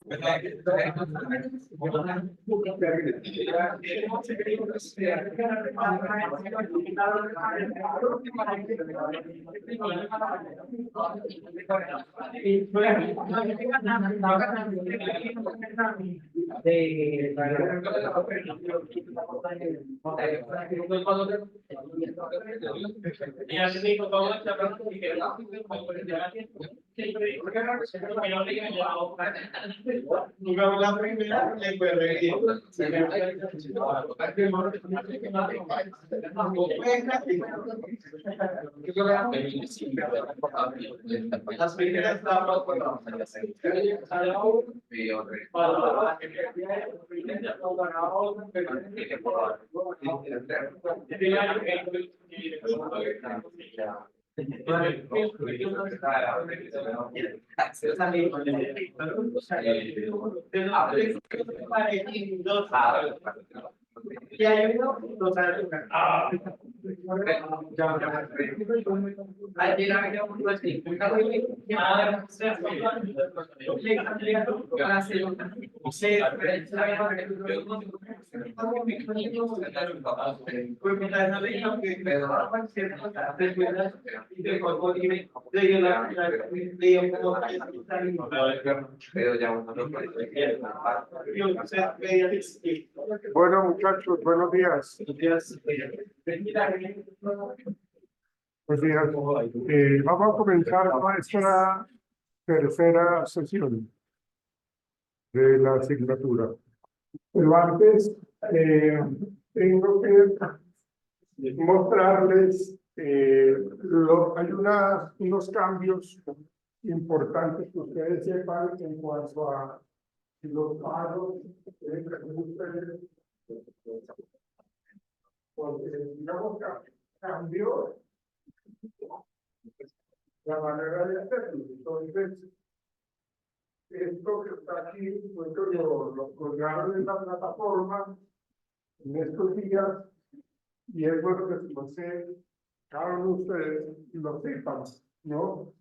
La primera le puede las primeras Bueno, muchachos, buenos días. Buenos días. Vamos a comenzar nuestra tercera sesión de la asignatura. Pero antes, tengo que mostrarles, hay unos cambios importantes que ustedes sepan en cuanto a los pagos que ustedes, porque digamos que cambió la manera de hacerlo. Entonces, esto que está aquí, pues lo colgaron en la plataforma en estos días, y es bueno que cada uno de ustedes lo sepan, ¿no?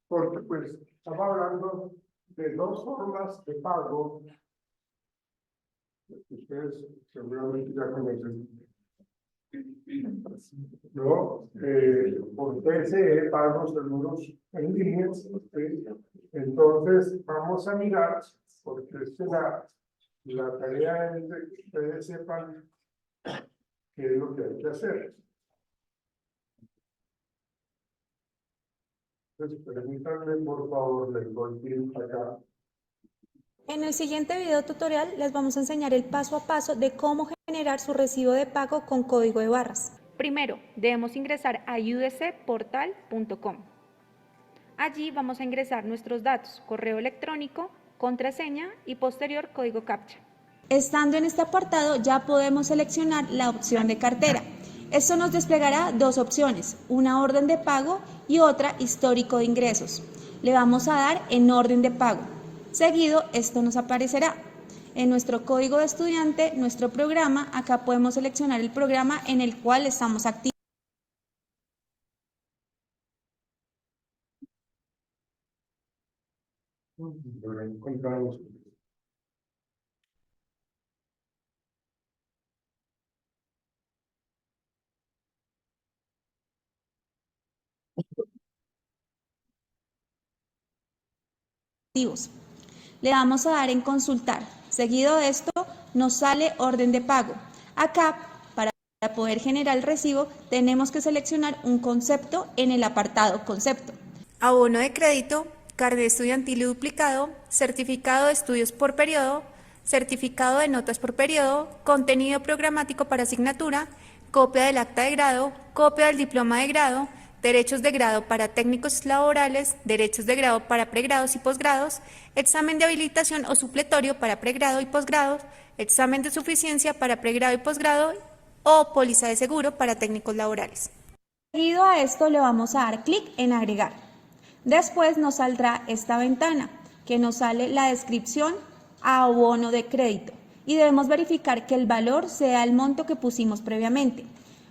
Porque pues estamos hablando de dos formas de pago que ustedes seguramente ya conocen, ¿no? Por TCE, pagos seguros en línea. Entonces vamos a mirar, porque la tarea es de que ustedes sepan qué es lo que hay que hacer. Entonces, permítanme, por favor, le doy acá. En el siguiente video tutorial les vamos a enseñar el paso a paso de cómo generar su recibo de pago con código de barras. Primero, debemos ingresar a udcportal.com. Allí vamos a ingresar nuestros datos, correo electrónico, contraseña y posterior código CAPTCHA. Estando en este apartado ya podemos seleccionar la opción de cartera. Esto nos desplegará dos opciones, una orden de pago y otra histórico de ingresos. Le vamos a dar en orden de pago. Seguido, esto nos aparecerá. En nuestro código de estudiante, nuestro programa, acá podemos seleccionar el programa en el cual estamos activos. Le vamos a dar en consultar. Seguido de esto nos sale orden de pago. Acá, para poder generar el recibo, tenemos que seleccionar un concepto en el apartado concepto. Abono de crédito, carnet estudiantil y duplicado, certificado de estudios por periodo, certificado de notas por periodo, contenido programático para asignatura, copia del acta de grado, copia del diploma de grado, derechos de grado para técnicos laborales, derechos de grado para pregrados y posgrados, examen de habilitación o supletorio para pregrado y posgrado, examen de suficiencia para pregrado y posgrado o póliza de seguro para técnicos laborales. Seguido a esto le vamos a dar clic en agregar. Después nos saldrá esta ventana que nos sale la descripción a abono de crédito y debemos verificar que el valor sea el monto que pusimos previamente.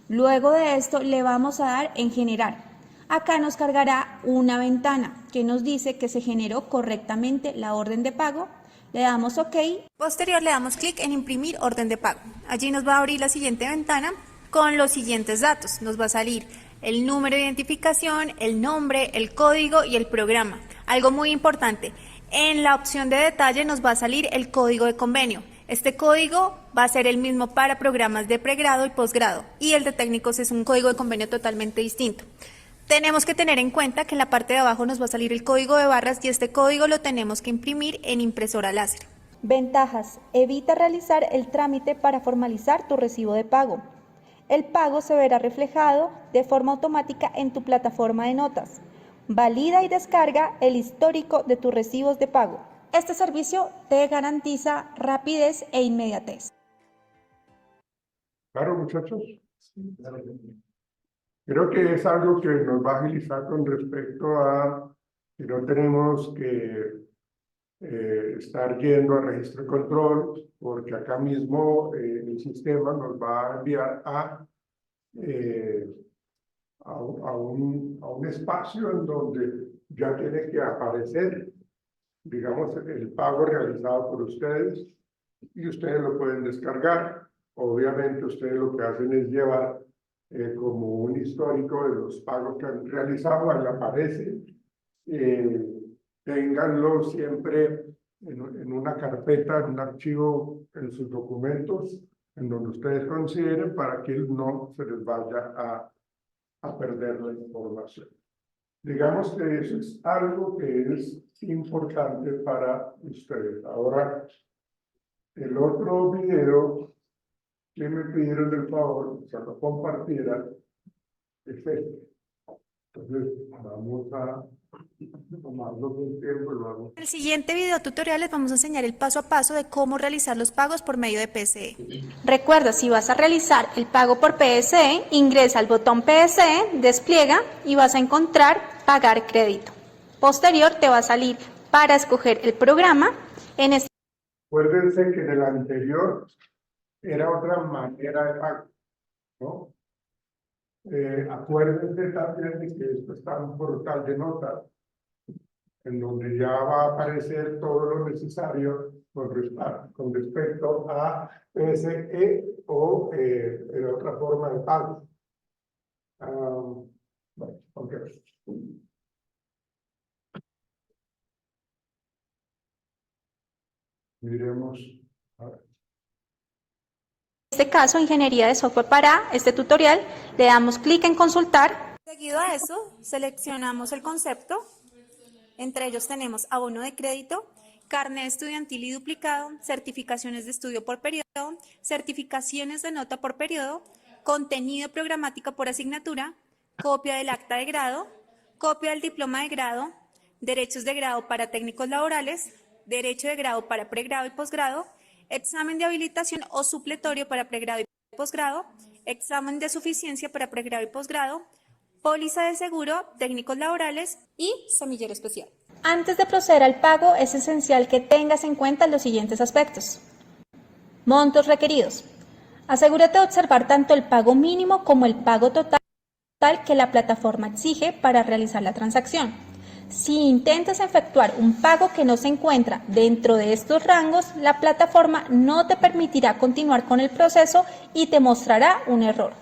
Luego de esto le vamos a dar en generar. Acá nos cargará una ventana que nos dice que se generó correctamente la orden de pago. Le damos OK. Posterior le damos clic en imprimir orden de pago. Allí nos va a abrir la siguiente ventana con los siguientes datos. Nos va a salir el número de identificación, el nombre, el código y el programa. Algo muy importante, en la opción de detalle nos va a salir el código de convenio. Este código va a ser el mismo para programas de pregrado y posgrado, y el de técnicos es un código de convenio totalmente distinto. Tenemos que tener en cuenta que en la parte de abajo nos va a salir el código de barras y este código lo tenemos que imprimir en impresora láser. Ventajas: evita realizar el trámite para formalizar tu recibo de pago. El pago se verá reflejado de forma automática en tu plataforma de notas. Valida y descarga el histórico de tus recibos de pago. Este servicio te garantiza rapidez e inmediatez. Claro, muchachos. Creo que es algo que nos va a agilizar con respecto a que no tenemos que estar yendo a registro de control, porque acá mismo el sistema nos va a enviar a un espacio en donde ya tiene que aparecer, digamos, el pago realizado por ustedes, y ustedes lo pueden descargar. Obviamente ustedes lo que hacen es llevar como un histórico de los pagos que han realizado, ahí aparece. Ténganlo siempre en una carpeta, en un archivo en sus documentos, en donde ustedes consideren, para que no se les vaya a perder la información. Digamos que eso es algo que es importante para ustedes. Ahora, el otro video que me pidieron el favor que lo compartiera es este. Entonces, vamos a tomarlo con tiempo y lo hago. En el siguiente video tutorial les vamos a enseñar el paso a paso de cómo realizar los pagos por medio de PSE. Recuerda, si vas a realizar el pago por PSE, ingresa al botón PSE, despliega y vas a encontrar pagar crédito. Posterior te va a salir para escoger el programa. Acuérdense que en el anterior era otra manera de pago, ¿no? Acuérdense también de que esto está en un portal de notas, en donde ya va a aparecer todo lo necesario con respecto a PSE o otra forma de pago. Bueno, ok. Miremos. A ver. En este caso, ingeniería de software para este tutorial, le damos clic en consultar. Seguido a eso, seleccionamos el concepto. Entre ellos tenemos abono de crédito, carnet estudiantil y duplicado, certificaciones de estudio por periodo, certificaciones de nota por periodo, contenido programático por asignatura, copia del acta de grado, copia del diploma de grado, derechos de grado para técnicos laborales, derecho de grado para pregrado y posgrado, examen de habilitación o supletorio para pregrado y posgrado, examen de suficiencia para pregrado y posgrado, póliza de seguro, técnicos laborales y semillero especial. Antes de proceder al pago, es esencial que tengas en cuenta los siguientes aspectos. Montos requeridos. Asegúrate de observar tanto el pago mínimo como el pago total que la plataforma exige para realizar la transacción. Si intentas efectuar un pago que no se encuentra dentro de estos rangos, la plataforma no te permitirá continuar con el proceso y te mostrará un error.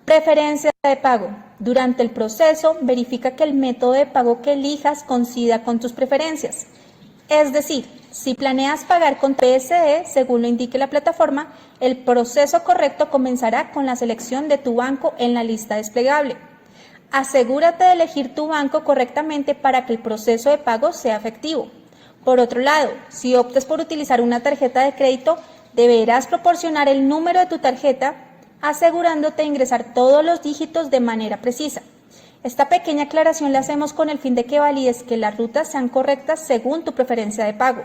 Preferencia de pago. Durante el proceso, verifica que el método de pago que elijas coincida con tus preferencias. Es decir, si planeas pagar con PSE, según lo indique la plataforma, el proceso correcto comenzará con la selección de tu banco en la lista desplegable. Asegúrate de elegir tu banco correctamente para que el proceso de pago sea efectivo. Por otro lado, si optas por utilizar una tarjeta de crédito, deberás proporcionar el número de tu tarjeta, asegurándote de ingresar todos los dígitos de manera precisa. Esta pequeña aclaración la hacemos con el fin de que valides que las rutas sean correctas según tu preferencia de pago.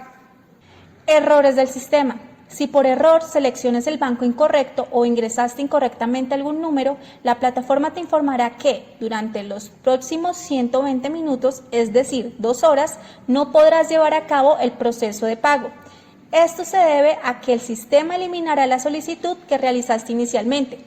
Errores del sistema. Si por error seleccionas el banco incorrecto o ingresaste incorrectamente algún número, la plataforma te informará que durante los próximos 120 minutos, es decir, 2 horas, no podrás llevar a cabo el proceso de pago. Esto se debe a que el sistema eliminará la solicitud que realizaste inicialmente.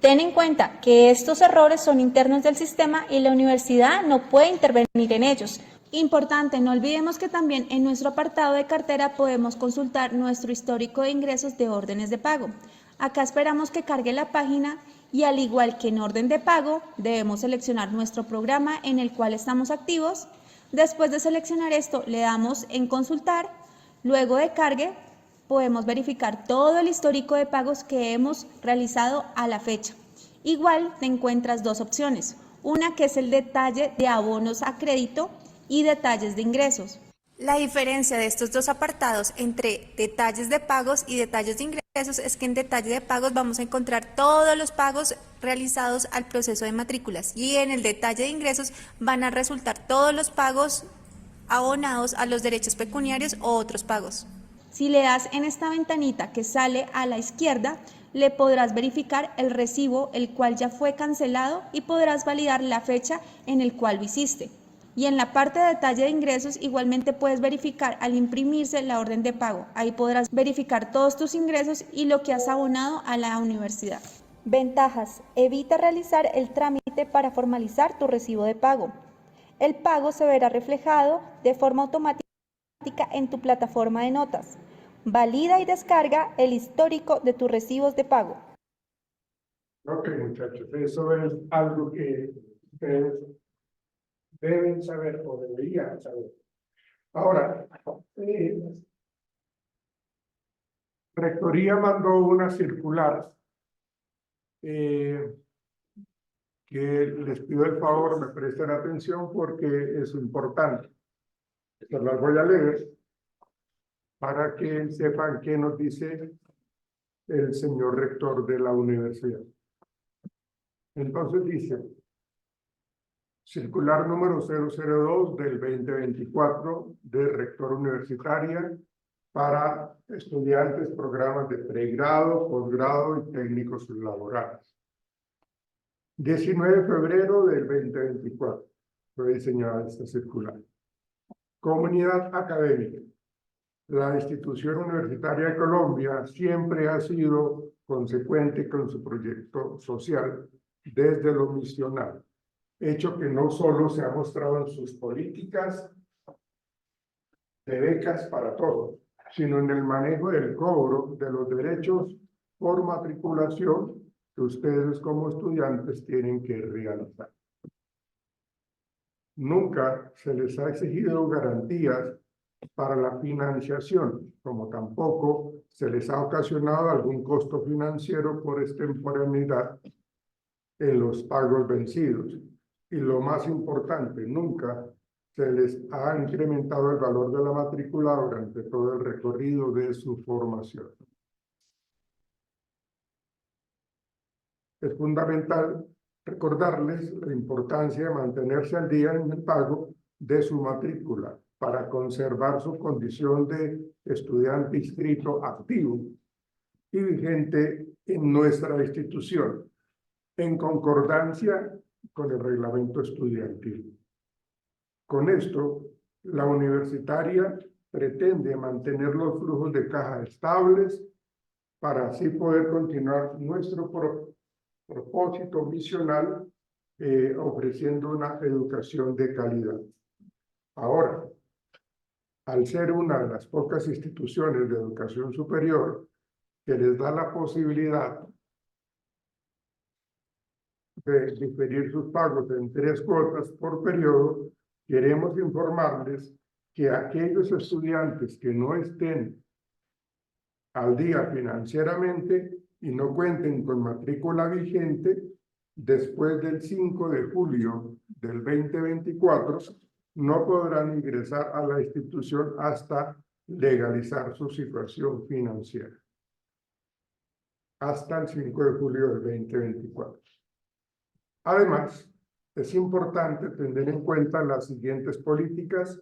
Ten en cuenta que estos errores son internos del sistema y la universidad no puede intervenir en ellos. Importante, no olvidemos que también en nuestro apartado de cartera podemos consultar nuestro histórico de ingresos de órdenes de pago. Acá esperamos que cargue la página y al igual que en orden de pago, debemos seleccionar nuestro programa en el cual estamos activos. Después de seleccionar esto, le damos en consultar. Luego de cargue, podemos verificar todo el histórico de pagos que hemos realizado a la fecha. Igual te encuentras dos opciones, una que es el detalle de abonos a crédito y detalles de ingresos. La diferencia de estos dos apartados entre detalles de pagos y detalles de ingresos es que en detalle de pagos vamos a encontrar todos los pagos realizados al proceso de matrículas y en el detalle de ingresos van a resultar todos los pagos abonados a los derechos pecuniarios o otros pagos. Si le das en esta ventanita que sale a la izquierda, le podrás verificar el recibo el cual ya fue cancelado y podrás validar la fecha en el cual lo hiciste. Y en la parte de detalle de ingresos igualmente puedes verificar al imprimirse la orden de pago. Ahí podrás verificar todos tus ingresos y lo que has abonado a la universidad. Ventajas: evita realizar el trámite para formalizar tu recibo de pago. El pago se verá reflejado de forma automática en tu plataforma de notas. Valida y descarga el histórico de tus recibos de pago. Ok, muchachos, eso es algo que ustedes deben saber o deberían saber. Ahora, Rectoría mandó una circular que les pido el favor me presten atención porque es importante. Se las voy a leer para que sepan qué nos dice el señor rector de la universidad. Entonces dice, circular número 002 del 2024 de rector universitaria para estudiantes, programas de pregrado, posgrado y técnicos laborales. 19 de febrero del 2024 fue diseñada esta circular. Comunidad académica. La institución universitaria de Colombia siempre ha sido consecuente con su proyecto social desde lo misional, hecho que no solo se ha mostrado en sus políticas de becas para todos, sino en el manejo del cobro de los derechos por matriculación que ustedes como estudiantes tienen que realizar. Nunca se les ha exigido garantías para la financiación, como tampoco se les ha ocasionado algún costo financiero por extemporaneidad en los pagos vencidos. Y lo más importante, nunca se les ha incrementado el valor de la matrícula durante todo el recorrido de su formación. Es fundamental recordarles la importancia de mantenerse al día en el pago de su matrícula para conservar su condición de estudiante inscrito activo y vigente en nuestra institución, en concordancia con el reglamento estudiantil. Con esto, la universitaria pretende mantener los flujos de caja estables para así poder continuar nuestro propósito misional ofreciendo una educación de calidad. Ahora, al ser una de las pocas instituciones de educación superior que les da la posibilidad de diferir sus pagos en 3 cuotas por periodo, queremos informarles que aquellos estudiantes que no estén al día financieramente y no cuenten con matrícula vigente, después del 5 de julio del 2024, no podrán ingresar a la institución hasta legalizar su situación financiera. Hasta el 5 de julio del 2024. Además, es importante tener en cuenta las siguientes políticas,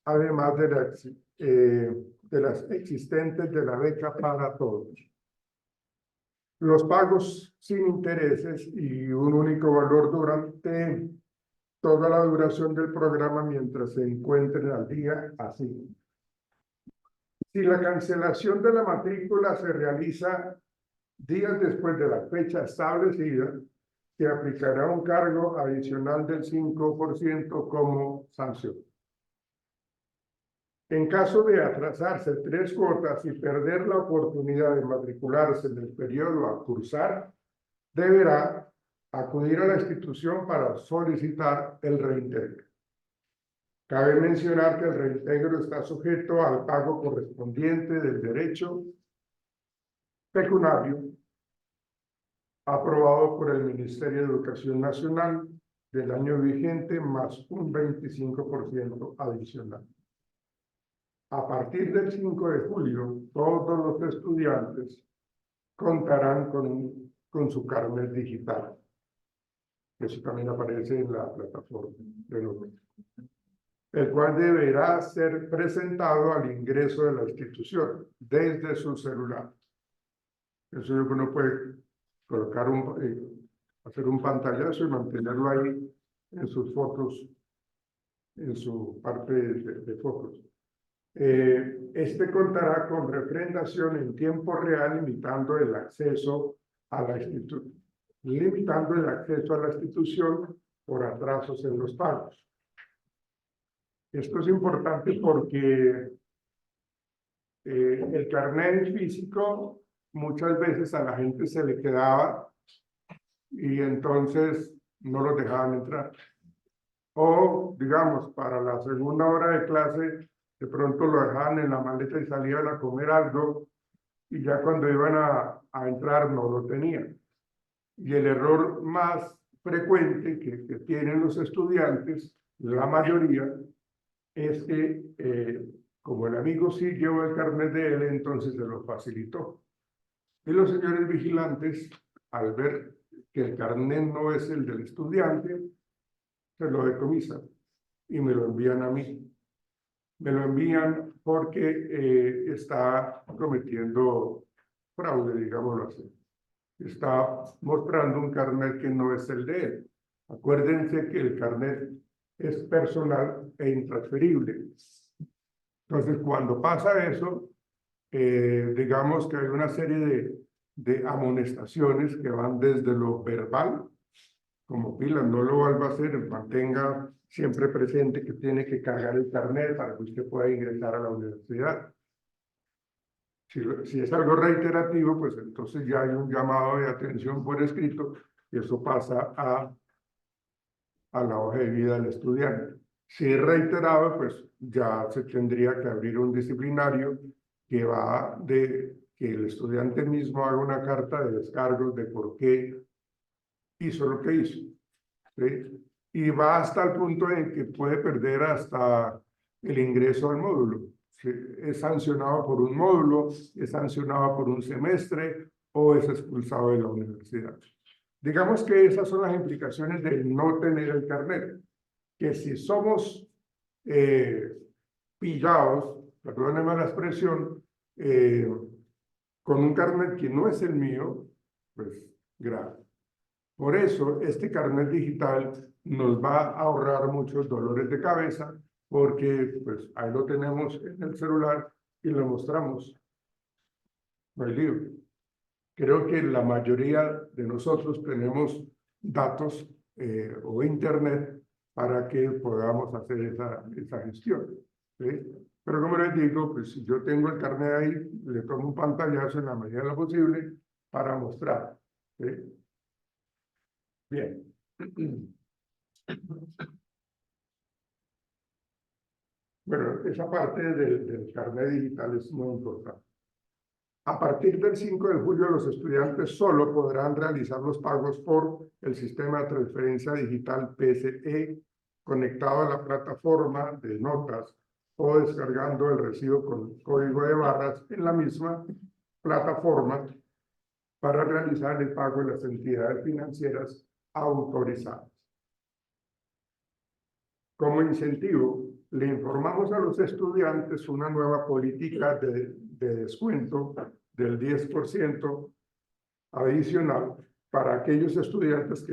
además de las existentes de la beca para todos. Los pagos sin intereses y un único valor durante toda la duración del programa mientras se encuentren al día así. Si la cancelación de la matrícula se realiza días después de la fecha establecida, se aplicará un cargo adicional del 5% como sanción. En caso de atrasarse 3 cuotas y perder la oportunidad de matricularse en el periodo a cursar, deberá acudir a la institución para solicitar el reintegro. Cabe mencionar que el reintegro está sujeto al pago correspondiente del derecho pecuniario aprobado por el Ministerio de Educación Nacional del año vigente más un 25% adicional. A partir del 5 de julio, todos los estudiantes contarán con su carnet digital. Eso también aparece en la plataforma de notas, el cual deberá ser presentado al ingreso de la institución desde su celular. Eso es lo que uno puede colocar hacer un pantallazo y mantenerlo ahí en sus fotos, en su parte de fotos. Este contará con refrendación en tiempo real, limitando el acceso a la institución por atrasos en los pagos. Esto es importante porque el carnet físico muchas veces a la gente se le quedaba y entonces no los dejaban entrar. O, digamos, para la segunda hora de clase, de pronto lo dejaban en la maleta y salían a comer algo y ya cuando iban a entrar no lo tenían. Y el error más frecuente que tienen los estudiantes, la mayoría, es que como el amigo sí llevó el carnet de él, entonces se lo facilitó. Y los señores vigilantes, al ver que el carnet no es el del estudiante, se lo decomisan y me lo envían a mí. Me lo envían porque está cometiendo fraude, digámoslo así. Está mostrando un carnet que no es el de él. Acuérdense que el carnet es personal e intransferible. Entonces, cuando pasa eso, digamos que hay una serie de amonestaciones que van desde lo verbal, como pila, no lo vuelva a hacer, mantenga siempre presente que tiene que cargar el carnet para que usted pueda ingresar a la universidad. Si es algo reiterativo, pues entonces ya hay un llamado de atención por escrito y eso pasa a la hoja de vida del estudiante. Si es reiterado, pues ya se tendría que abrir un disciplinario que va de que el estudiante mismo haga una carta de descargos de por qué hizo lo que hizo, ¿sí? Y va hasta el punto en que puede perder hasta el ingreso al módulo. ¿Sí? Es sancionado por un módulo, es sancionado por un semestre o es expulsado de la universidad. Digamos que esas son las implicaciones de no tener el carnet, que si somos pillados, perdónenme la expresión, con un carnet que no es el mío, pues grave. Por eso, este carnet digital nos va a ahorrar muchos dolores de cabeza, porque pues ahí lo tenemos en el celular y lo mostramos. No hay lío. Creo que la mayoría de nosotros tenemos datos o internet para que podamos hacer esa gestión, ¿sí? Pero como les digo, pues si yo tengo el carnet ahí, le tomo un pantallazo en la medida de lo posible para mostrar, ¿sí? Bien. Bueno, esa parte del carnet digital es muy importante. A partir del 5 de julio, los estudiantes solo podrán realizar los pagos por el sistema de transferencia digital PSE conectado a la plataforma de notas o descargando el recibo con código de barras en la misma plataforma para realizar el pago en las entidades financieras autorizadas. Como incentivo, le informamos a los estudiantes una nueva política de descuento del 10% adicional para aquellos estudiantes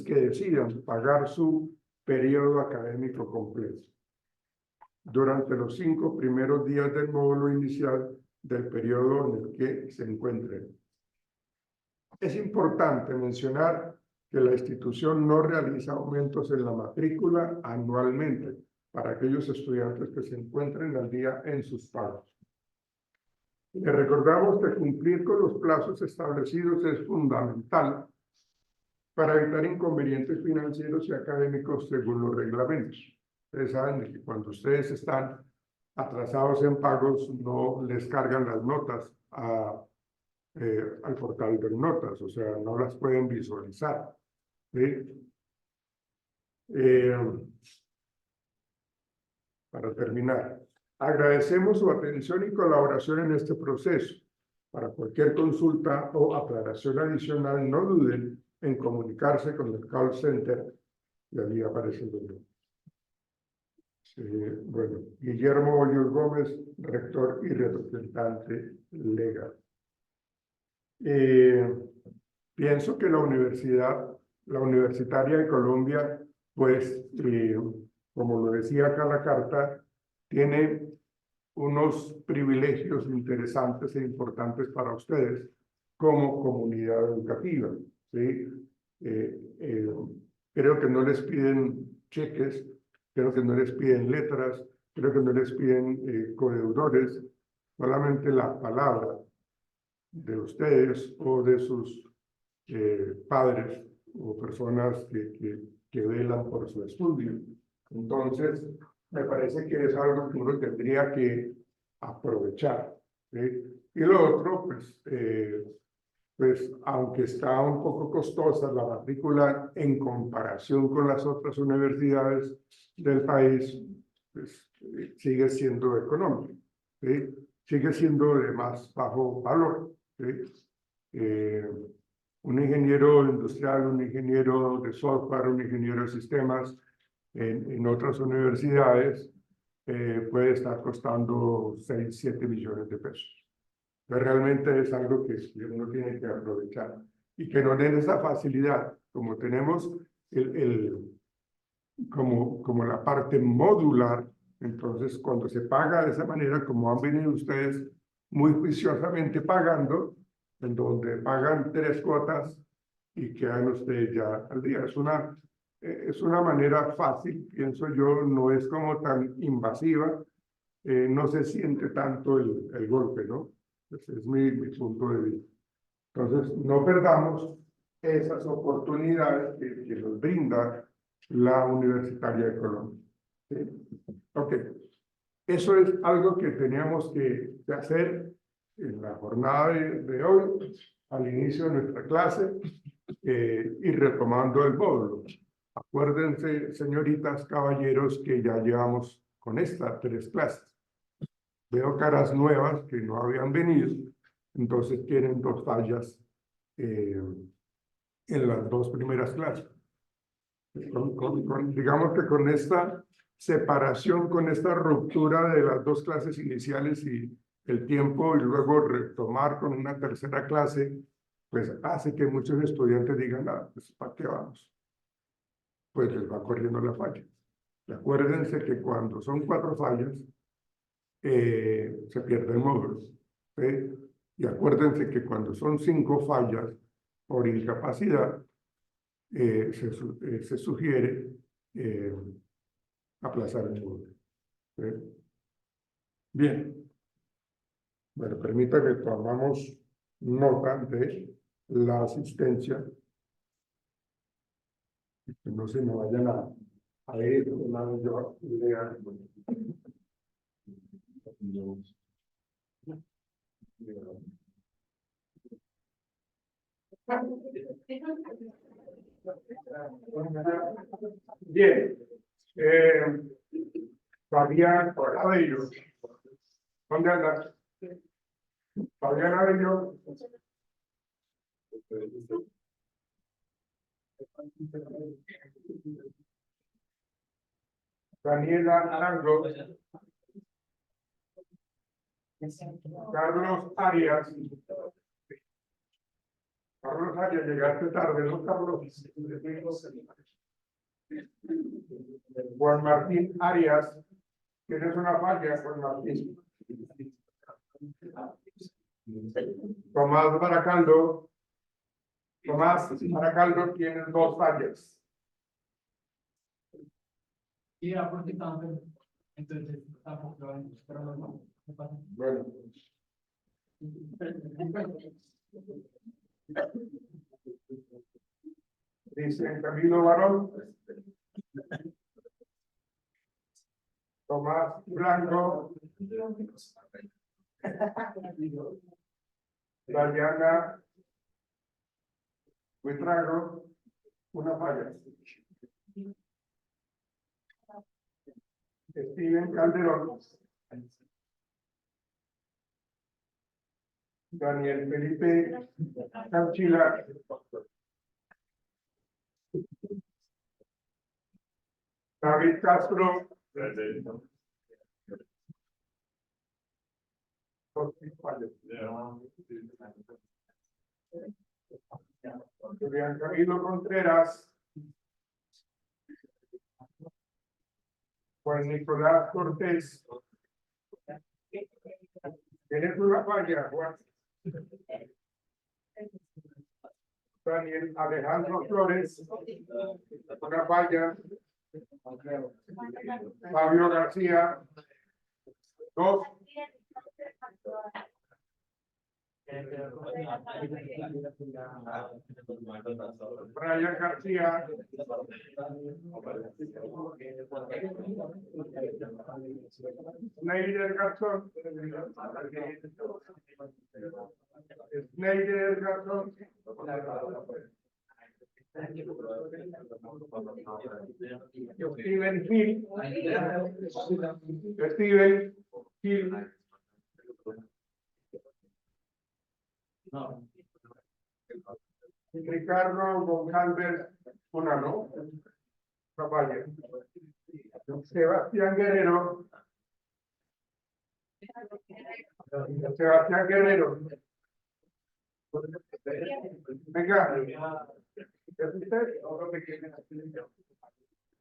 que decidan pagar su periodo académico completo. Durante los 5 primeros días del módulo inicial del periodo en el que se encuentren. Es importante mencionar que la institución no realiza aumentos en la matrícula anualmente para aquellos estudiantes que se encuentren al día en sus pagos. Le recordamos que cumplir con los plazos establecidos es fundamental para evitar inconvenientes financieros y académicos según los reglamentos. Ustedes saben que cuando ustedes están atrasados en pagos, no les cargan las notas al portal de notas, o sea, no las pueden visualizar. ¿Sí? Para terminar, agradecemos su atención y colaboración en este proceso. Para cualquier consulta o aclaración adicional, no duden en comunicarse con el call center y allí aparece el número. Bueno, Guillermo Hoyos Gómez, rector y representante legal. Pienso que la Universitaria de Colombia, pues, como lo decía acá la carta, tiene unos privilegios interesantes e importantes para ustedes como comunidad educativa, ¿sí? Creo que no les piden cheques, creo que no les piden letras, creo que no les piden codeudores, solamente la palabra de ustedes o de sus padres o personas que velan por su estudio. Entonces, me parece que es algo que uno tendría que aprovechar, ¿sí? Y lo otro, pues aunque está un poco costosa la matrícula en comparación con las otras universidades del país, pues sigue siendo económica, ¿sí? Sigue siendo de más bajo valor, ¿sí? Un ingeniero industrial, un ingeniero de software, un ingeniero de sistemas en otras universidades puede estar costando 6, 7 millones de pesos. Pero realmente es algo que uno tiene que aprovechar y que nos den esa facilidad, como tenemos como la parte modular. Entonces, cuando se paga de esa manera, como han venido ustedes muy juiciosamente pagando, en donde pagan 3 cuotas y quedan ustedes ya al día. Es una manera fácil, pienso yo, no es como tan invasiva, no se siente tanto el golpe, ¿no? Ese es mi punto de vista. Entonces, no perdamos esas oportunidades que nos brinda la Universitaria de Colombia. ¿Sí? Ok. Eso es algo que teníamos que hacer en la jornada de hoy, al inicio de nuestra clase, y retomando el módulo. Acuérdense, señoritas, caballeros, que ya llevamos con estas 3 clases. Veo caras nuevas que no habían venido, entonces tienen 2 fallas en las 2 primeras clases. Digamos que con esta separación, con esta ruptura de las 2 clases iniciales y el tiempo, y luego retomar con una tercera clase, pues hace que muchos estudiantes digan, pues ¿para qué vamos? Pues les va corriendo la falla. Y acuérdense que cuando son 4 fallas, se pierde el módulo. ¿Sí? Y acuérdense que cuando son 5 fallas por incapacidad, se sugiere aplazar el módulo. ¿Sí? Bien. Bueno, permítanme que tomamos nota de la asistencia. Que no se me vayan a ir una yo idea. Bien. Fabián Abello. ¿Dónde andas? Fabián Abello. Daniela Arango. Carlos Arias. Carlos Arias, llegaste tarde, ¿no, Carlos? Juan Martín Arias. ¿Tienes una falla, Juan Martín? Tomás Baracaldo. Tomás Baracaldo tiene 2 fallas. Y era porque estaban enfermos. Entonces, tampoco lo han pero no pasa. Bueno. Dice Camilo Barón. Tomás Blanco. Dayana Buitrago, una falla. Steven Calderón. Daniel Felipe Canchila. David Castro. Julián Camilo Contreras. Juan Nicolás Cortés. ¿Tienes una falla, Juan? Daniel Alejandro Flores. Una falla. Fabio García. 2. Brian García. Schneider Garzón. Schneider Garzón. Steven Hill. Steven Hill. Ricardo Goncalves Unano. Papaya. Sebastián Guerrero. Sebastián Guerrero. Venga. ¿Es usted o no te quiere?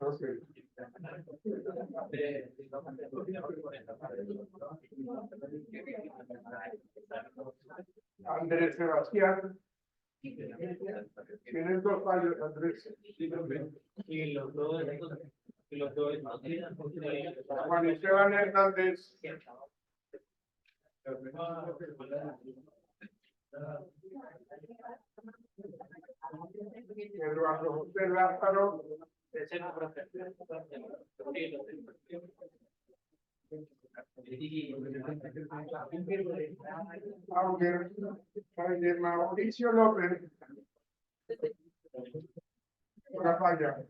Okay. Andrés Sebastián. Tienes 2 fallos, Andrés. Y los dos, Juan Esteban Hernández. Eduardo José Lázaro. Javier Mauricio López. Una falla.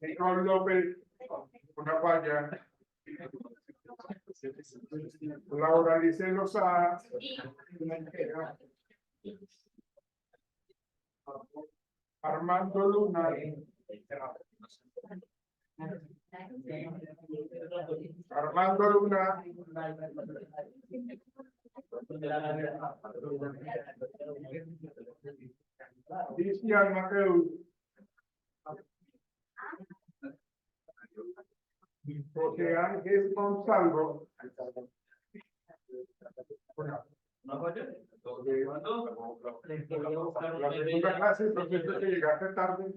Nicole López. Una falla. Laura Lice Lozada. Armando Luna. Armando Luna. Cristian Mateo. José Ángel Gonzalo. La segunda clase, entonces que llegaste tarde.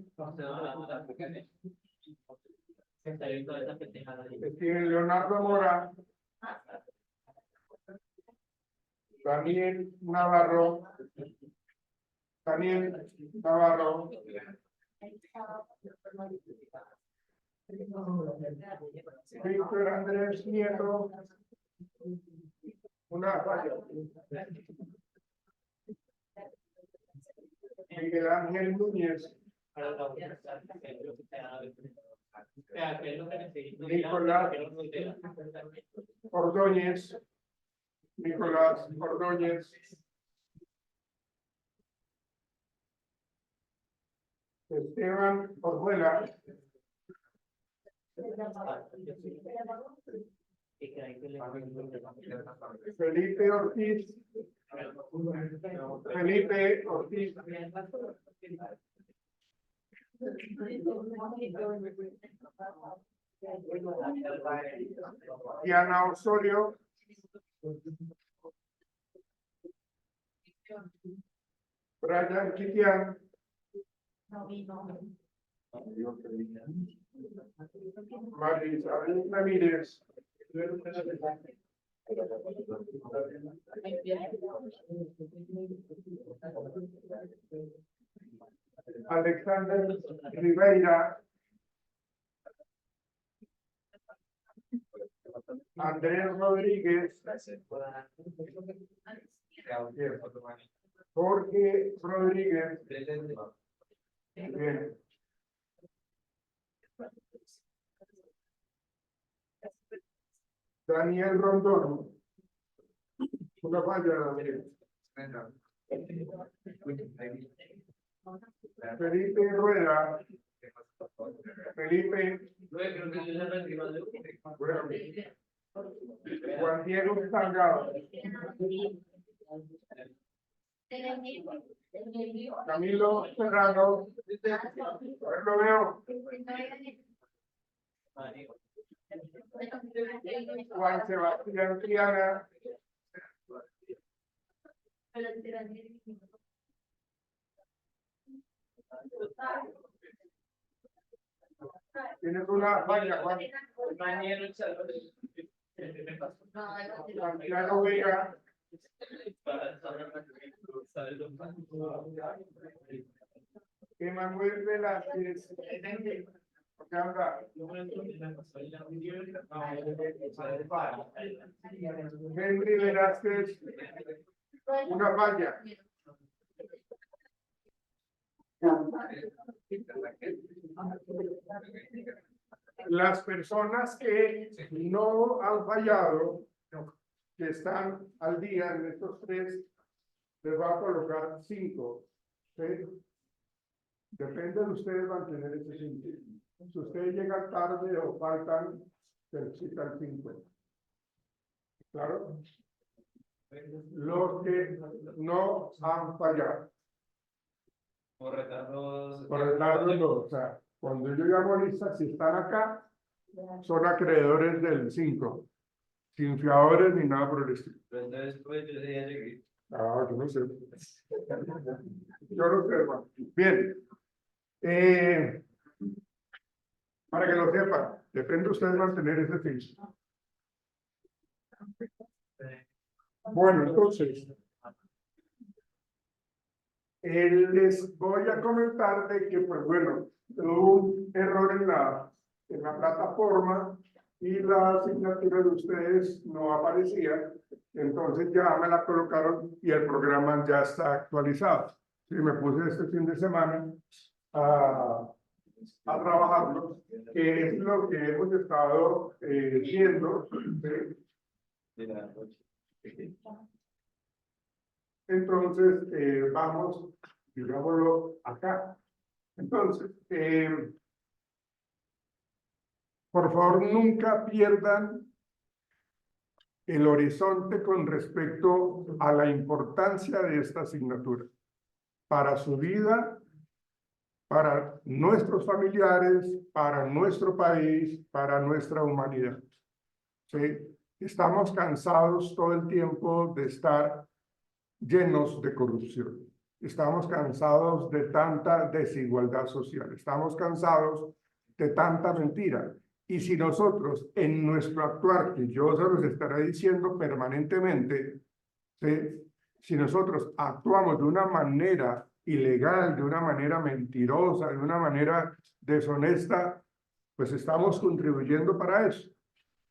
Tiene Leonardo Mora. Daniel Navarro. Daniel Navarro. Víctor Andrés Nieto. Una falla. Miguel Ángel Núñez. Nicolás Ordóñez. Nicolás Ordóñez. Esteban Orjuela. Felipe Ortiz. Felipe Ortiz. Diana Osorio. Brian Kitian. María Isabel Ramírez. Alexander Ribeira. Andrés Rodríguez. Jorge Rodríguez. Bien. Daniel Rondón. Una falla, Daniel. Felipe Rueda. Felipe. Bueno. Juan Diego Salgado. Camilo Serrano. A ver, lo veo. Juan Sebastián Triana. Tienes una falla, Juan. Santiago Vega. Emanuel Velázquez. ¿Qué anda? Henry Velázquez. Una falla. Las personas que no han fallado, que están al día en estos tres, les va a colocar 5. ¿Sí? Depende de ustedes mantener ese 5. Si ustedes llegan tarde o faltan, se les quita el 5. ¿Claro? Los que no han fallado. Por retardos. Por retardo no, o sea, cuando yo llamo lista, si están acá, son acreedores del 5, sin fiadores ni nada por el estilo. Pero entonces, pues, yo ya llegué. Ah, yo no sé. Yo no sé, hermano. Bien. Para que lo sepan, depende de ustedes mantener ese 5. Bueno, entonces, les voy a comentar de que, pues bueno, hubo un error en la plataforma y la asignatura de ustedes no aparecía, entonces ya me la colocaron y el programa ya está actualizado. Sí, me puse este fin de semana a trabajarlo, que es lo que hemos estado viendo. ¿Sí? Entonces, vamos, digámoslo acá. Entonces, por favor, nunca pierdan el horizonte con respecto a la importancia de esta asignatura para su vida, para nuestros familiares, para nuestro país, para nuestra humanidad. ¿Sí? Estamos cansados todo el tiempo de estar llenos de corrupción. Estamos cansados de tanta desigualdad social. Estamos cansados de tanta mentira. Y si nosotros, en nuestro actuar, que yo se los estaré diciendo permanentemente, ¿sí? Si nosotros actuamos de una manera ilegal, de una manera mentirosa, de una manera deshonesta, pues estamos contribuyendo para eso.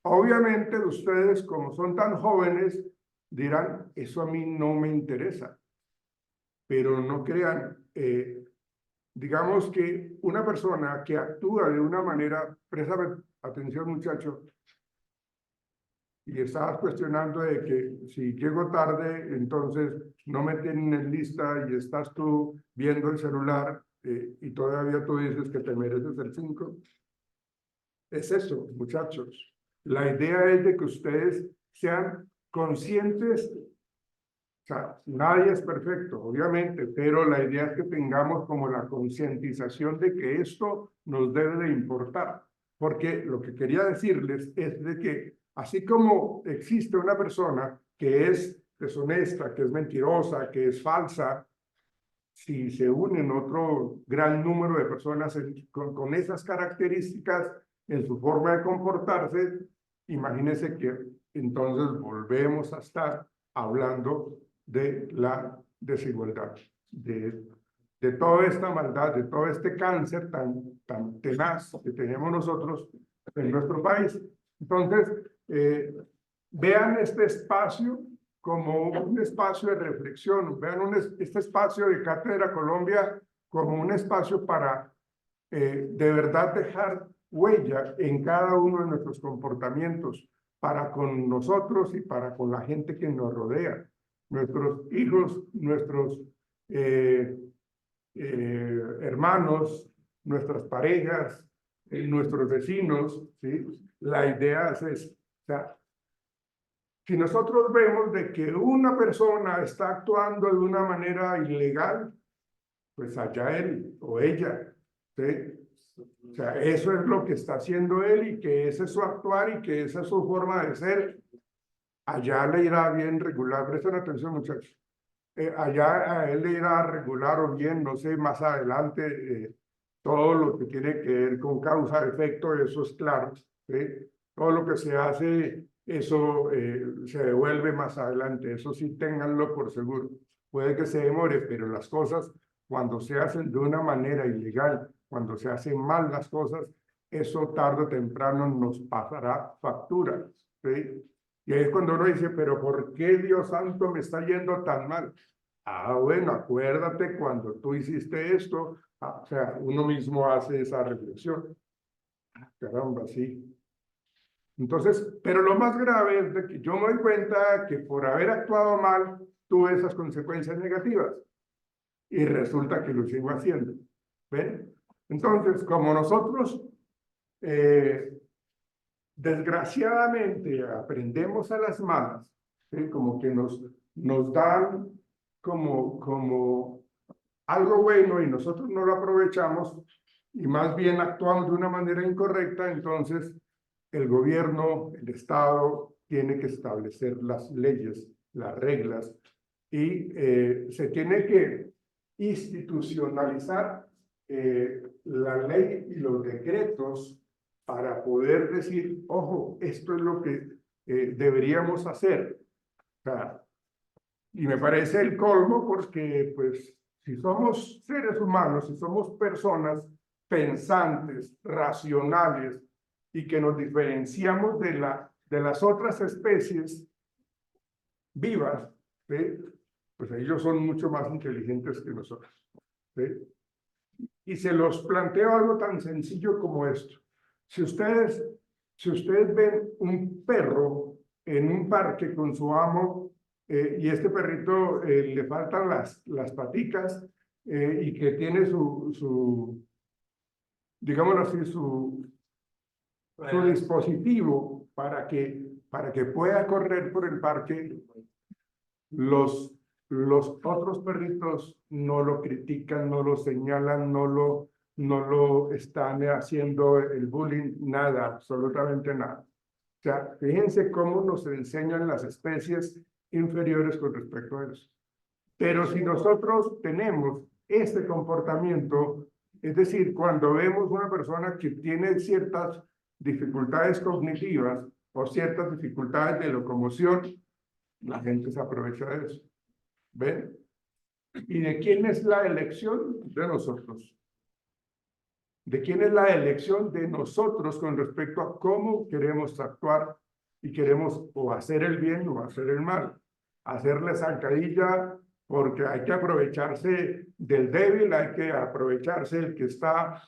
Obviamente ustedes, como son tan jóvenes, dirán, eso a mí no me interesa. Pero no crean, digamos que una persona que actúa de una manera, préstame atención muchacho, y estabas cuestionando de que si llego tarde, entonces no me tienen en lista y estás tú viendo el celular y todavía tú dices que te mereces el 5. Es eso, muchachos. La idea es de que ustedes sean conscientes. O sea, nadie es perfecto, obviamente, pero la idea es que tengamos como la concientización de que esto nos debe de importar. porque lo que quería decirles es de que así como existe una persona que es deshonesta, que es mentirosa, que es falsa, si se unen otro gran número de personas con esas características en su forma de comportarse, imagínense que entonces volvemos a estar hablando de la desigualdad, de toda esta maldad, de todo este cáncer tan tenaz que tenemos nosotros en nuestro país. Entonces, vean este espacio como un espacio de reflexión, vean este espacio de Cátedra Colombia como un espacio para de verdad dejar huella en cada uno de nuestros comportamientos, para con nosotros y para con la gente que nos rodea, nuestros hijos, nuestros hermanos, nuestras parejas, nuestros vecinos, ¿sí? La idea es, o sea, si nosotros vemos de que una persona está actuando de una manera ilegal, pues allá él o ella, ¿sí? O sea, eso es lo que está haciendo él y que ese es su actuar y que esa es su forma de ser. Allá le irá bien regular, presten atención muchachos. Allá a él le irá regular o bien, no sé, más adelante, todo lo que tiene que ver con causa-efecto, eso es claro, ¿sí? Todo lo que se hace, eso se devuelve más adelante, eso sí ténganlo por seguro. Puede que se demore, pero las cosas, cuando se hacen de una manera ilegal, cuando se hacen mal las cosas, eso tarde o temprano nos pasará factura, ¿sí? Y ahí es cuando uno dice, pero ¿por qué Dios santo me está yendo tan mal? Ah, bueno, acuérdate cuando tú hiciste esto. O sea, uno mismo hace esa reflexión. Caramba, sí. Entonces, pero lo más grave es de que yo me doy cuenta que por haber actuado mal, tuve esas consecuencias negativas. Y resulta que lo sigo haciendo. ¿Ven? Entonces, como nosotros desgraciadamente aprendemos a las malas, ¿sí? Como que nos dan como algo bueno y nosotros no lo aprovechamos y más bien actuamos de una manera incorrecta, entonces el gobierno, el Estado, tiene que establecer las leyes, las reglas y se tiene que institucionalizar la ley y los decretos para poder decir, ojo, esto es lo que deberíamos hacer. O sea, y me parece el colmo porque, pues, si somos seres humanos, si somos personas pensantes, racionales, y que nos diferenciamos de las otras especies vivas, ¿sí? Pues ellos son mucho más inteligentes que nosotros, ¿sí? Y se los planteo algo tan sencillo como esto. Si ustedes ven un perro en un parque con su amo y este perrito le faltan las paticas y que tiene digámoslo así, su dispositivo para que pueda correr por el parque, los otros perritos no lo critican, no lo señalan, no lo están haciendo el bullying, nada, absolutamente nada. O sea, fíjense cómo nos enseñan las especies inferiores con respecto a eso. Pero si nosotros tenemos este comportamiento, es decir, cuando vemos una persona que tiene ciertas dificultades cognitivas o ciertas dificultades de locomoción, la gente se aprovecha de eso. ¿Ven? ¿Y de quién es la elección? De nosotros. ¿De quién es la elección? De nosotros con respecto a cómo queremos actuar y queremos o hacer el bien o hacer el mal. Hacerle zancadilla porque hay que aprovecharse del débil, hay que aprovecharse el que está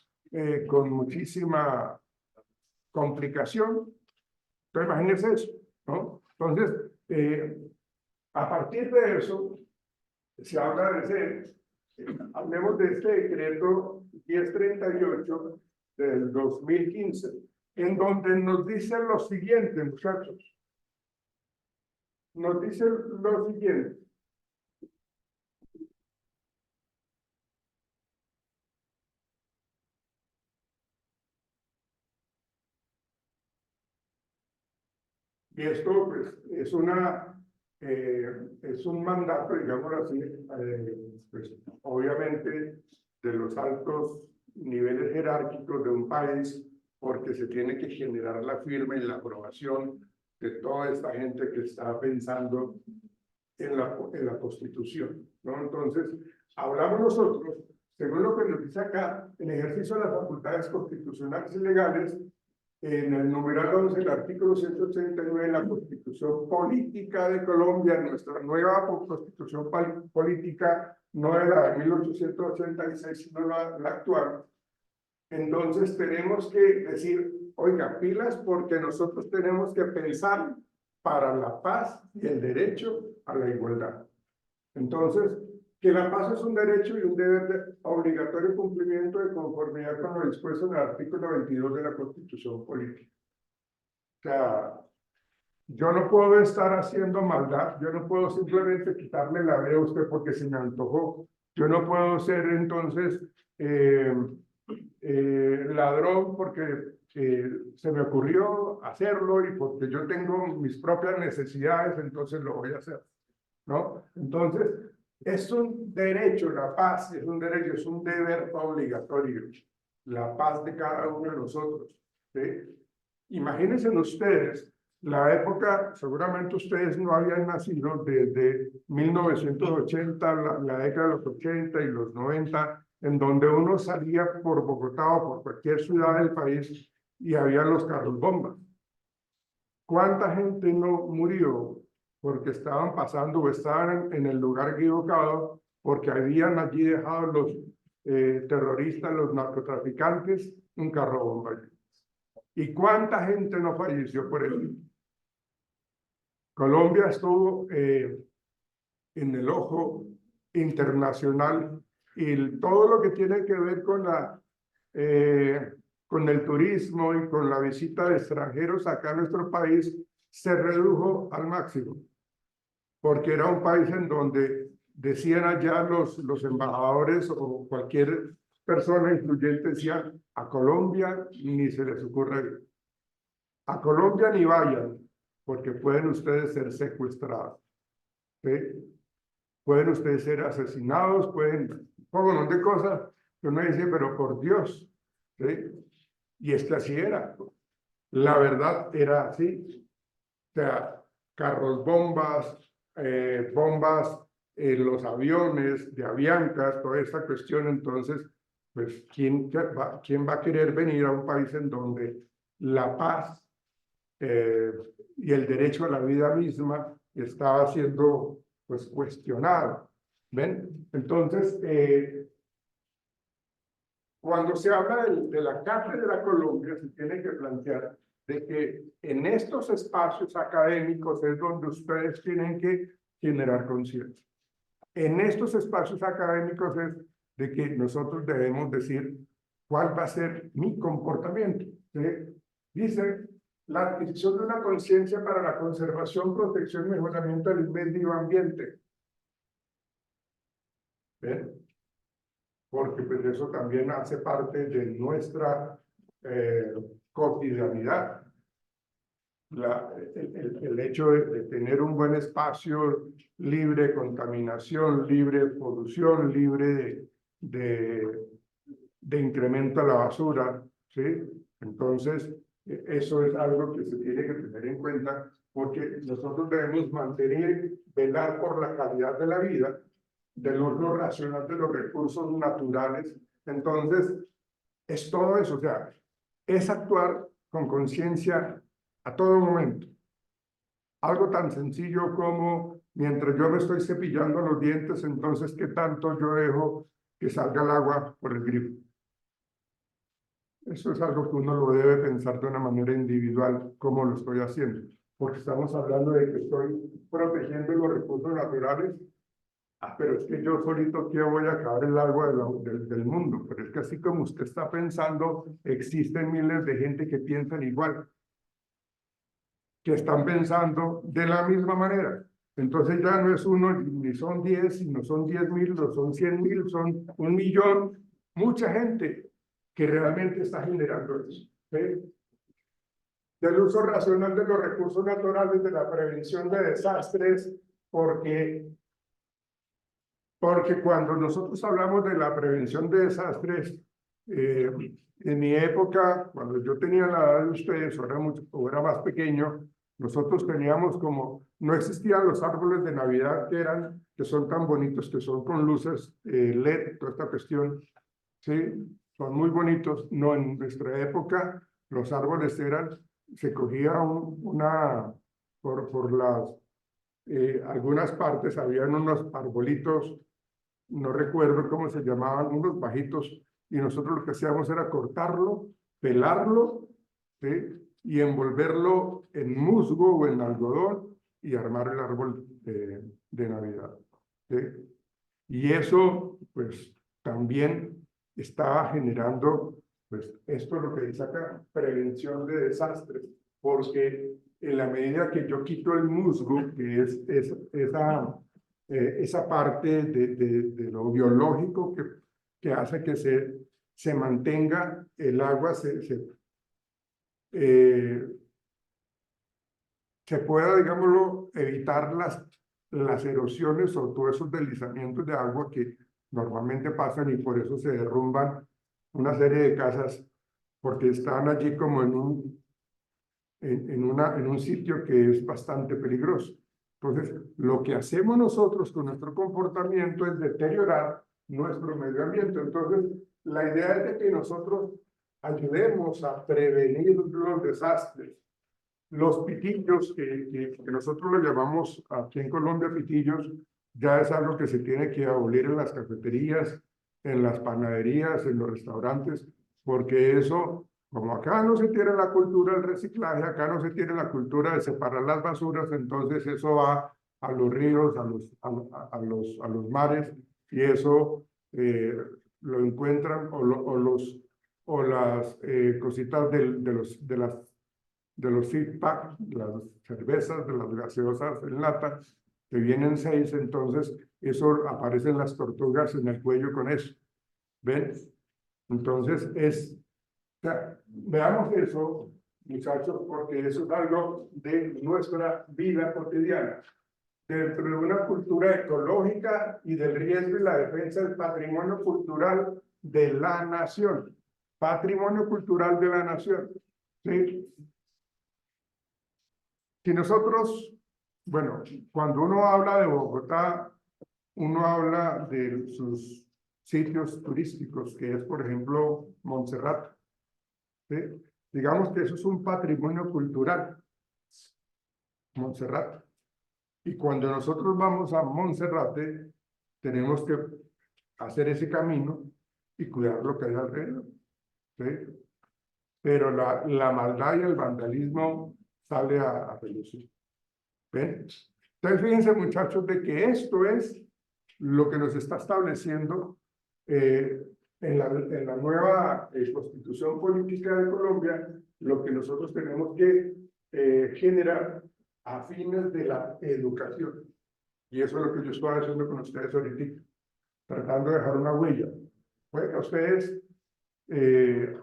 con muchísima complicación. Entonces, imagínense eso, ¿no? Entonces, a partir de eso, se habla hablemos de este decreto 1038 del 2015, en donde nos dice lo siguiente, muchachos. Nos dice lo siguiente. Y esto pues, es un mandato, digámoslo así, pues, obviamente de los altos niveles jerárquicos de un país, porque se tiene que generar la firma y la aprobación de toda esta gente que está pensando en la Constitución, ¿no? Entonces, hablamos nosotros, según lo que nos dice acá, en ejercicio de las facultades constitucionales y legales, en el numeral 11, el artículo 189 de la Constitución Política de Colombia, nuestra nueva Constitución Política, no era de 1886, sino la actual. Entonces tenemos que decir, oiga, pilas, porque nosotros tenemos que pensar para la paz y el derecho a la igualdad. Entonces, que la paz es un derecho y un deber de obligatorio cumplimiento de conformidad con lo dispuesto en el artículo 22 de la Constitución Política. O sea, yo no puedo estar haciendo maldad, yo no puedo simplemente quitarle la vea a usted porque se me antojó. Yo no puedo ser entonces ladrón porque se me ocurrió hacerlo y porque yo tengo mis propias necesidades, entonces lo voy a hacer, ¿no? Entonces, es un derecho, la paz es un derecho, es un deber obligatorio, la paz de cada uno de nosotros, ¿sí? Imagínense ustedes, la época, seguramente ustedes no habían nacido desde 1980, la década de los 80 y los 90, en donde uno salía por Bogotá o por cualquier ciudad del país y había los carros bombas. ¿Cuánta gente no murió porque estaban pasando o estaban en el lugar equivocado, porque habían allí dejado los terroristas, los narcotraficantes, un carro bomba? ¿Y cuánta gente no falleció por eso? Colombia estuvo en el ojo internacional y todo lo que tiene que ver con el turismo y con la visita de extranjeros acá a nuestro país se redujo al máximo, porque era un país en donde decían allá los embajadores o cualquier persona influyente, decían, a Colombia ni se les ocurre ir. A Colombia ni vayan, porque pueden ustedes ser secuestrados, ¿sí? Pueden ustedes ser asesinados, pueden, un montón de cosas que uno dice, pero por Dios, ¿sí? Y es que así era. La verdad era así. O sea, carros bombas, bombas en los aviones de Avianca, toda esta cuestión. Entonces, pues, ¿quién va a querer venir a un país en donde la paz y el derecho a la vida misma estaba siendo pues cuestionado? ¿Ven? Entonces, cuando se habla de la Cátedra Colombia, se tiene que plantear de que en estos espacios académicos es donde ustedes tienen que generar conciencia. En estos espacios académicos es de que nosotros debemos decir cuál va a ser mi comportamiento, ¿sí? Dice, la adquisición de una conciencia para la conservación, protección y mejoramiento del medio ambiente. ¿Ven? Porque pues eso también hace parte de nuestra cotidianidad. El hecho de tener un buen espacio libre de contaminación, libre de polución, libre de incremento a la basura, ¿sí? Entonces, eso es algo que se tiene que tener en cuenta, porque nosotros debemos mantener, velar por la calidad de la vida, del uso racional de los recursos naturales. Entonces, es todo eso, o sea, es actuar con conciencia a todo momento. Algo tan sencillo como, mientras yo me estoy cepillando los dientes, entonces, ¿qué tanto yo dejo que salga el agua por el grifo? Eso es algo que uno lo debe pensar de una manera individual, cómo lo estoy haciendo, porque estamos hablando de que estoy protegiendo los recursos naturales. Pero es que yo solito ¿qué voy a acabar el agua del mundo? Pero es que así como usted está pensando, existen miles de gente que piensan igual, que están pensando de la misma manera. Entonces ya no es uno, ni son 10, sino son 10.000, no son 100.000, son 1.000.000, mucha gente que realmente está generando eso, ¿sí? del uso racional de los recursos naturales, de la prevención de desastres, porque cuando nosotros hablamos de la prevención de desastres, en mi época, cuando yo tenía la edad de ustedes, o era más pequeño, nosotros teníamos como, no existían los árboles de Navidad que son tan bonitos, que son con luces LED, toda esta cuestión, ¿sí? Son muy bonitos. No, en nuestra época, los árboles se cogía por algunas partes, habían unos arbolitos, no recuerdo cómo se llamaban, unos bajitos, y nosotros lo que hacíamos era cortarlo, pelarlo, ¿sí? Y envolverlo en musgo o en algodón y armar el árbol de Navidad, ¿sí? Y eso, pues, también estaba generando, pues, esto es lo que dice acá, prevención de desastres, porque en la medida que yo quito el musgo, que es esa parte de lo biológico que hace que se mantenga el agua, se pueda, digámoslo, evitar las erosiones o todos esos deslizamientos de agua que normalmente pasan, y por eso se derrumban una serie de casas, porque están allí como en un sitio que es bastante peligroso. Entonces, lo que hacemos nosotros con nuestro comportamiento es deteriorar nuestro medio ambiente. Entonces, la idea es de que nosotros ayudemos a prevenir los desastres. Los pitillos, que nosotros lo llamamos aquí en Colombia pitillos, ya es algo que se tiene que abolir en las cafeterías, en las panaderías, en los restaurantes, porque eso, como acá no se tiene la cultura del reciclaje, acá no se tiene la cultura de separar las basuras, entonces eso va a los ríos, a los mares, y eso lo encuentran, o las cositas de los six pack, las cervezas, de las gaseosas en lata, que vienen 6, entonces eso aparecen las tortugas en el cuello con eso. ¿Ven? Entonces o sea, veamos eso, muchachos, porque eso es algo de nuestra vida cotidiana. Dentro de una cultura ecológica y del riesgo y la defensa del patrimonio cultural de la nación. Patrimonio cultural de la nación. ¿Sí? Si nosotros, bueno, cuando uno habla de Bogotá, uno habla de sus sitios turísticos, que es, por ejemplo, Montserrat, ¿sí? Digamos que eso es un patrimonio cultural, Montserrat. Y cuando nosotros vamos a Monserrate, tenemos que hacer ese camino y cuidar lo que hay alrededor, ¿sí? Pero la maldad y el vandalismo sale a relucir. ¿Ven? Entonces, fíjense, muchachos, de que esto es lo que nos está estableciendo en la nueva Constitución Política de Colombia, lo que nosotros tenemos que generar a fines de la educación. Y eso es lo que yo estoy haciendo con ustedes ahorita, tratando de dejar una huella. Puede que a ustedes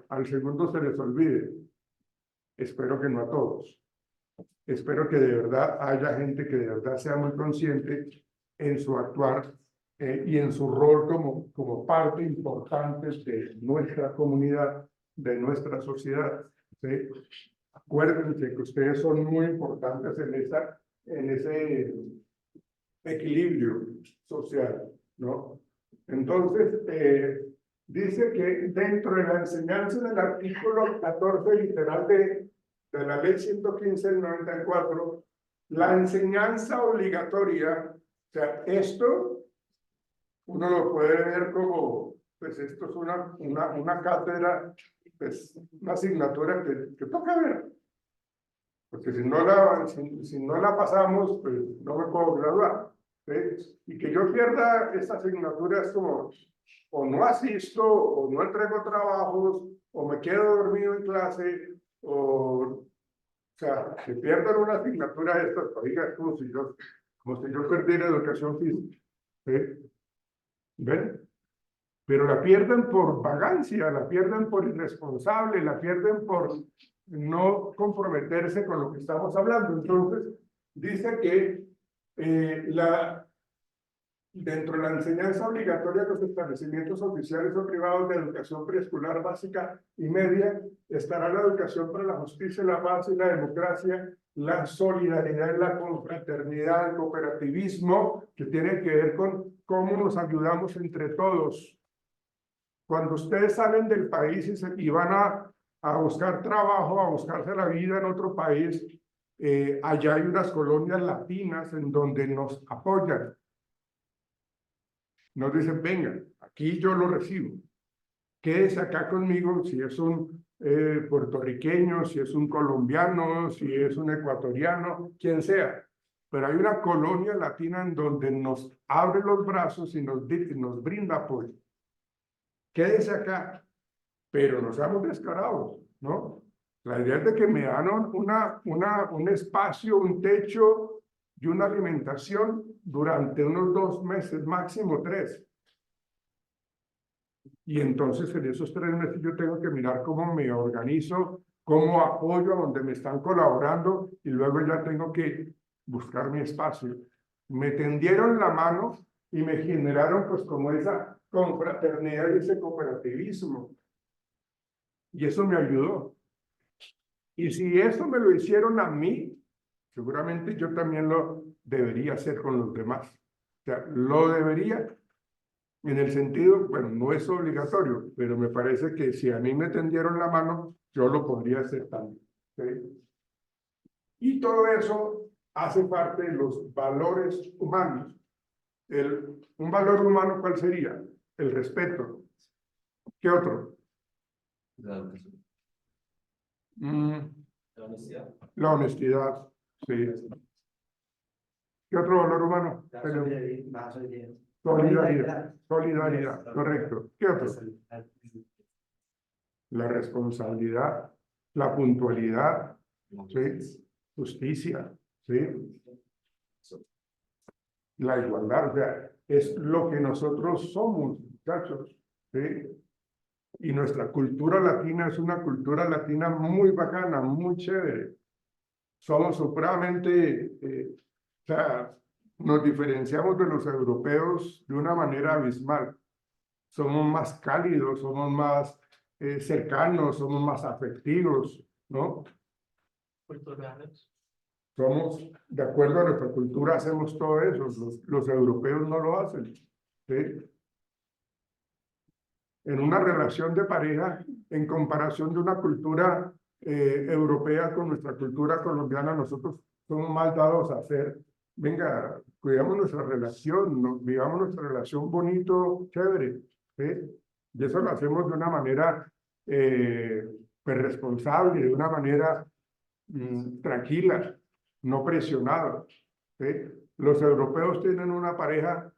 al segundo se les olvide. Espero que no a todos. Espero que de verdad haya gente que de verdad sea muy consciente en su actuar y en su rol como parte importante de nuestra comunidad, de nuestra sociedad, ¿sí? Acuérdense que ustedes son muy importantes en ese equilibrio social, ¿no? Entonces, dice que dentro de la enseñanza del artículo 14 literal de la ley 115 del 94, la enseñanza obligatoria, o sea, esto uno lo puede ver como, pues esto es una cátedra, pues una asignatura que toca ver, porque si no la pasamos, pues no me puedo graduar, ¿sí? Y que yo pierda esta asignatura es como, o no asisto, o no entrego trabajos, o me quedo dormido en clase, o sea, que pierdan una asignatura de estas, oiga, es como si yo perdiera educación física, ¿sí? ¿Ven? Pero la pierden por vagancia, la pierden por irresponsable, la pierden no comprometerse con lo que estamos hablando. Entonces, dice que dentro de la enseñanza obligatoria de los establecimientos oficiales o privados de educación preescolar básica y media, estará la educación para la justicia, la paz y la democracia, la solidaridad, la confraternidad, el cooperativismo, que tiene que ver con cómo nos ayudamos entre todos. Cuando ustedes salen del país y van a buscar trabajo, a buscarse la vida en otro país, allá hay unas colonias latinas en donde nos apoyan. Nos dicen, venga, aquí yo lo recibo. Quédese acá conmigo si es un puertorriqueño, si es un colombiano, si es un ecuatoriano, quien sea. Pero hay una colonia latina en donde nos abre los brazos y nos brinda apoyo. Quédese acá, pero no seamos descarados, ¿no? La idea es de que me dan un espacio, un techo y una alimentación durante unos 2 meses, máximo 3. Y entonces en esos 3 meses yo tengo que mirar cómo me organizo, cómo apoyo a donde me están colaborando y luego ya tengo que buscar mi espacio. Me tendieron la mano y me generaron pues como esa confraternidad y ese cooperativismo. Y eso me ayudó. Y si eso me lo hicieron a mí, seguramente yo también lo debería hacer con los demás. O sea, lo debería en el sentido, bueno, no es obligatorio, pero me parece que si a mí me tendieron la mano, yo lo podría hacer también. ¿Sí? Y todo eso hace parte de los valores humanos. Un valor humano, ¿cuál sería? El respeto. ¿Qué otro? La educación. La La honestidad. honestidad, sí. ¿Qué otro valor humano? La solidaridad. Solidaridad, solidaridad, correcto. ¿Qué otro? La responsabilidad, la puntualidad, ¿sí? Justicia, ¿sí? La igualdad, o sea, es lo que nosotros somos, muchachos, ¿sí? Y nuestra cultura latina es una cultura latina muy bacana, muy chévere. Somos supremamente, o sea, nos diferenciamos de los europeos de una manera abismal. Somos más cálidos, somos más cercanos, somos más afectivos, ¿no? Somos, de acuerdo a nuestra cultura, hacemos todo eso. Los europeos no lo hacen, ¿sí? En una relación de pareja, en comparación de una cultura europea con nuestra cultura colombiana, nosotros somos más dados a hacer, venga, cuidamos nuestra relación, vivamos nuestra relación bonito, chévere, ¿sí? Y eso lo hacemos de una manera pues responsable, de una manera tranquila, no presionada, ¿sí? Los europeos tienen una pareja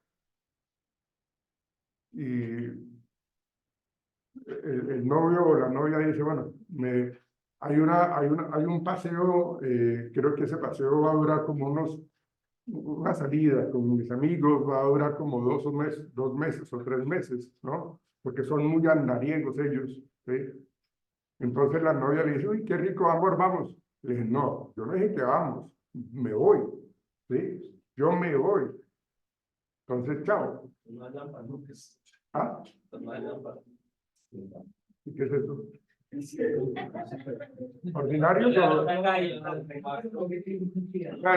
y el novio o la novia dice, bueno, hay un paseo, creo que ese paseo va a durar como una salida con mis amigos, va a durar como 2 meses o 3 meses, ¿no? Porque son muy andariegos ellos, ¿sí? Entonces la novia le dice, uy, qué rico, amor, vamos. Le dije, no, yo no dije que vamos, me voy, ¿sí? Yo me voy. Entonces, chao. No hay lámpara, ¿no? ¿Ah? No hay lámpara. ¿Y qué es eso? ¿Ordinarios o...?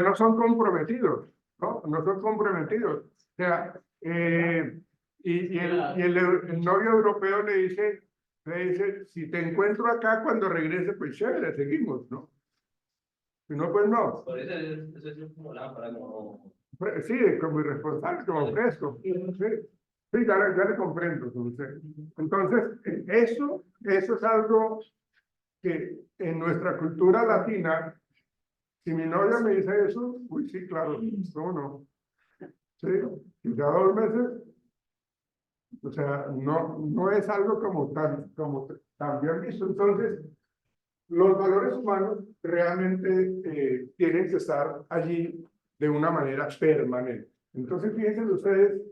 No son comprometidos, ¿no? No son comprometidos. O sea, el novio europeo le dice, si te encuentro acá cuando regrese, pues chévere, seguimos, ¿no? Si no, pues no. Por eso es como lámpara, como... Sí, como irresponsable, como fresco. Sí, sí, ya le comprendo. Entonces, eso es algo que en nuestra cultura latina, si mi novia me dice eso, uy, sí, claro, ¿cómo no? Sí, y ya 2 meses, o sea, no es algo como tan bien visto. Entonces, los valores humanos realmente tienen que estar allí de una manera permanente. Entonces, fíjense ustedes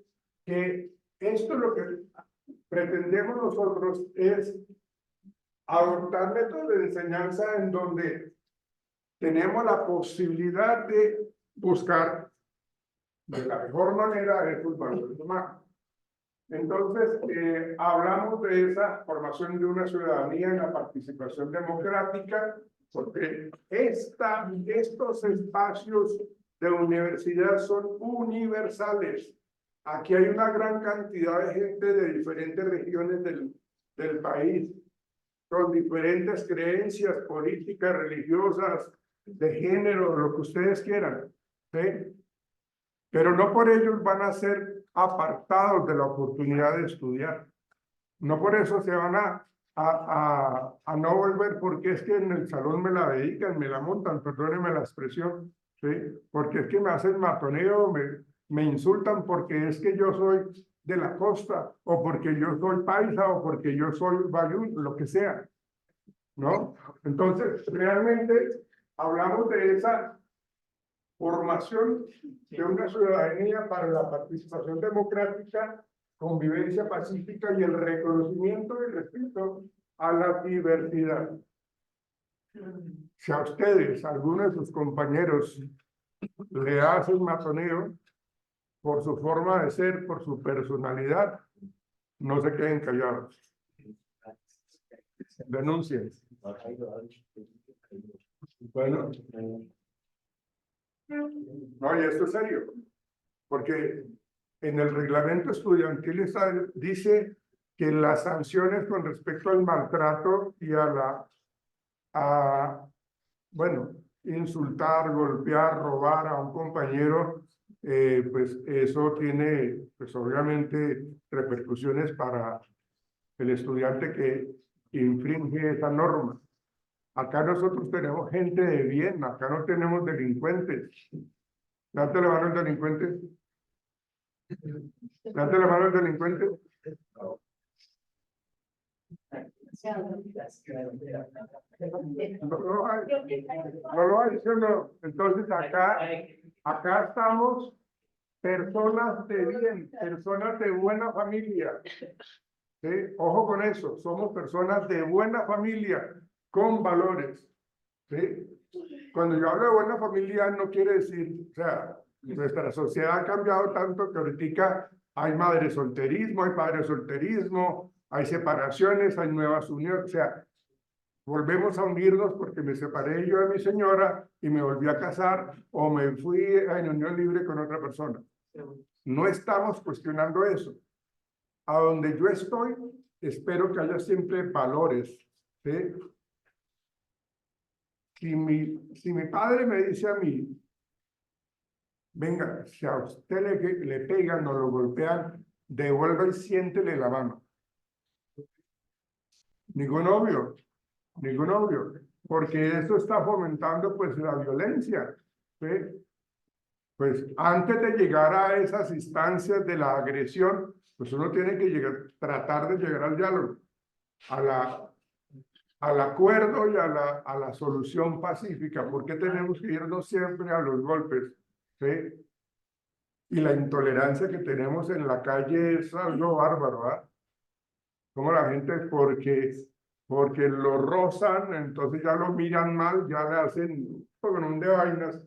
que esto lo que pretendemos nosotros es adoptar métodos de enseñanza en donde tenemos la posibilidad de buscar de la mejor manera esos valores humanos. Entonces, hablamos de esa formación de una ciudadanía en la participación democrática, porque estos espacios de universidad son universales. Aquí hay una gran cantidad de gente de diferentes regiones del país, con diferentes creencias políticas, religiosas, de género, lo que ustedes quieran, ¿sí? Pero no por ellos van a ser apartados de la oportunidad de estudiar. No por eso se van a no volver, porque es que en el salón me la dedican, me la montan, perdónenme la expresión, ¿sí? Porque es que me hacen matoneo, me insultan porque es que yo soy de la costa, o porque yo soy paisa, o porque yo soy bayú, lo que sea, ¿no? Entonces, realmente hablamos de esa formación de una ciudadanía para la participación democrática, convivencia pacífica y el reconocimiento y respeto a la diversidad. Si a ustedes, a algunos de sus compañeros, le hacen matoneo por su forma de ser, por su personalidad, no se queden callados. Denuncien. Bueno, no, y esto es serio, porque en el reglamento estudiantil dice que las sanciones con respecto al maltrato y bueno, insultar, golpear, robar a un compañero, pues eso tiene, pues obviamente, repercusiones para el estudiante que infringe esa norma. Acá nosotros tenemos gente de bien, acá no tenemos delincuentes. Levante la mano el delincuente. Levante la mano el delincuente. No lo hay. No lo hay, ¿sí o no? Entonces acá estamos personas de bien, personas de buena familia. ¿Sí? Ojo con eso, somos personas de buena familia, con valores. ¿Sí? Cuando yo hablo de buena familia no quiere decir, o sea, nuestra sociedad ha cambiado tanto que ahorita hay madre solterismo, hay padre solterismo, hay separaciones, hay nuevas uniones, o sea, volvemos a unirnos porque me separé yo de mi señora y me volví a casar o me fui en unión libre con otra persona. No estamos cuestionando eso. A donde yo estoy, espero que haya siempre valores, ¿sí? Si mi padre me dice a mí, venga, si a usted le pegan o lo golpean, devuelva y siéntele la mano. Ningún obvio, porque eso está fomentando pues la violencia, ¿sí? Pues antes de llegar a esas instancias de la agresión, pues uno tiene que tratar de llegar al diálogo, al acuerdo y a la solución pacífica. ¿Por qué tenemos que irnos siempre a los golpes? ¿Sí? Y la intolerancia que tenemos en la calle es algo bárbaro, ¿ah? Como la gente, porque lo rozan, entonces ya lo miran mal, ya le hacen un poco de vainas.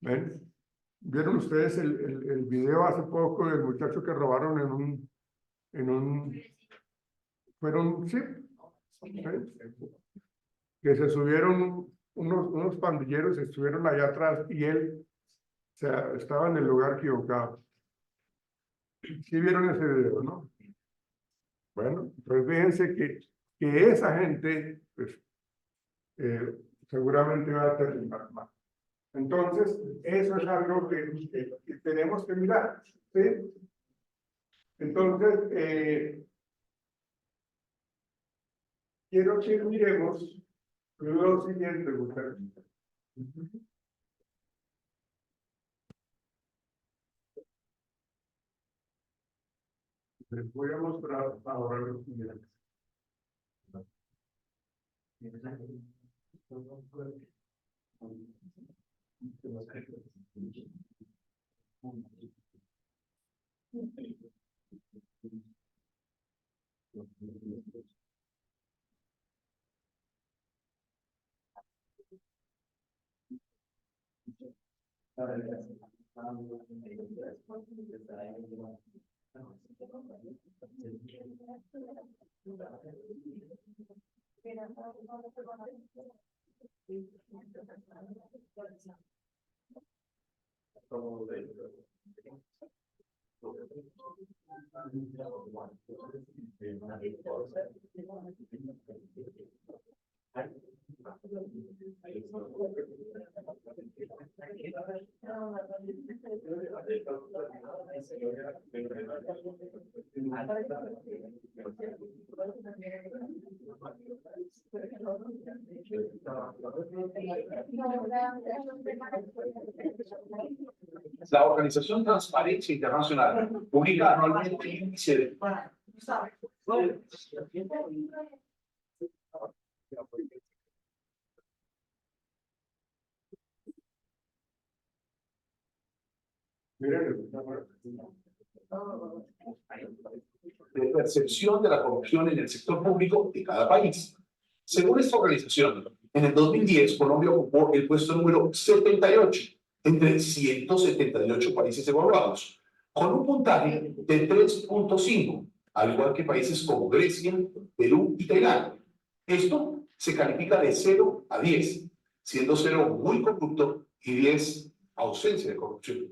¿Ven? ¿Vieron ustedes el video hace poco del muchacho que robaron fueron, sí, que se subieron unos pandilleros, estuvieron allá atrás y él, o sea, estaba en el lugar equivocado. ¿Sí vieron ese video, no? Bueno, pues fíjense que esa gente, pues, seguramente va a terminar mal. Entonces, eso es algo que tenemos que mirar, ¿sí? Entonces, quiero que miremos lo siguiente, muchachos. Les voy a mostrar ahora lo siguiente. La Organización Transparencia Internacional publica anualmente el índice de... de percepción de la corrupción en el sector público de cada país. Según esta organización, en el 2010 Colombia ocupó el puesto número 78 entre 178 países evaluados, con un puntaje de 3.5, al igual que países como Grecia, Perú y Tailandia. Esto se califica de 0 a 10, siendo 0 muy corrupto y 10 ausencia de corrupción.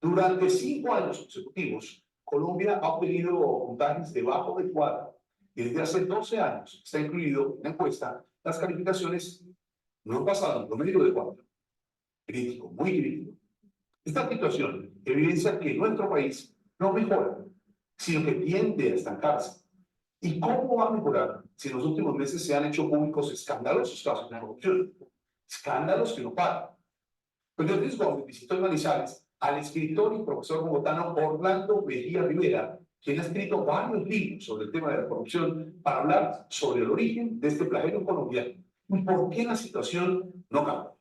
Durante 5 años consecutivos, Colombia ha obtenido puntajes debajo de 4 y desde hace 12 años está incluido en la encuesta las calificaciones no han pasado en promedio de 4. Crítico, muy crítico. Esta situación evidencia que nuestro país no mejora, sino que tiende a estancarse. ¿Y cómo va a mejorar si en los últimos meses se han hecho públicos escandalosos casos de corrupción? Escándalos que no paran. Pedro Luis Gómez visitó en Manizales al escritor y profesor bogotano Orlando Mejía Rivera, quien ha escrito varios libros sobre el tema de la corrupción para hablar sobre el origen de este flagelo colombiano y por qué la situación no cambia.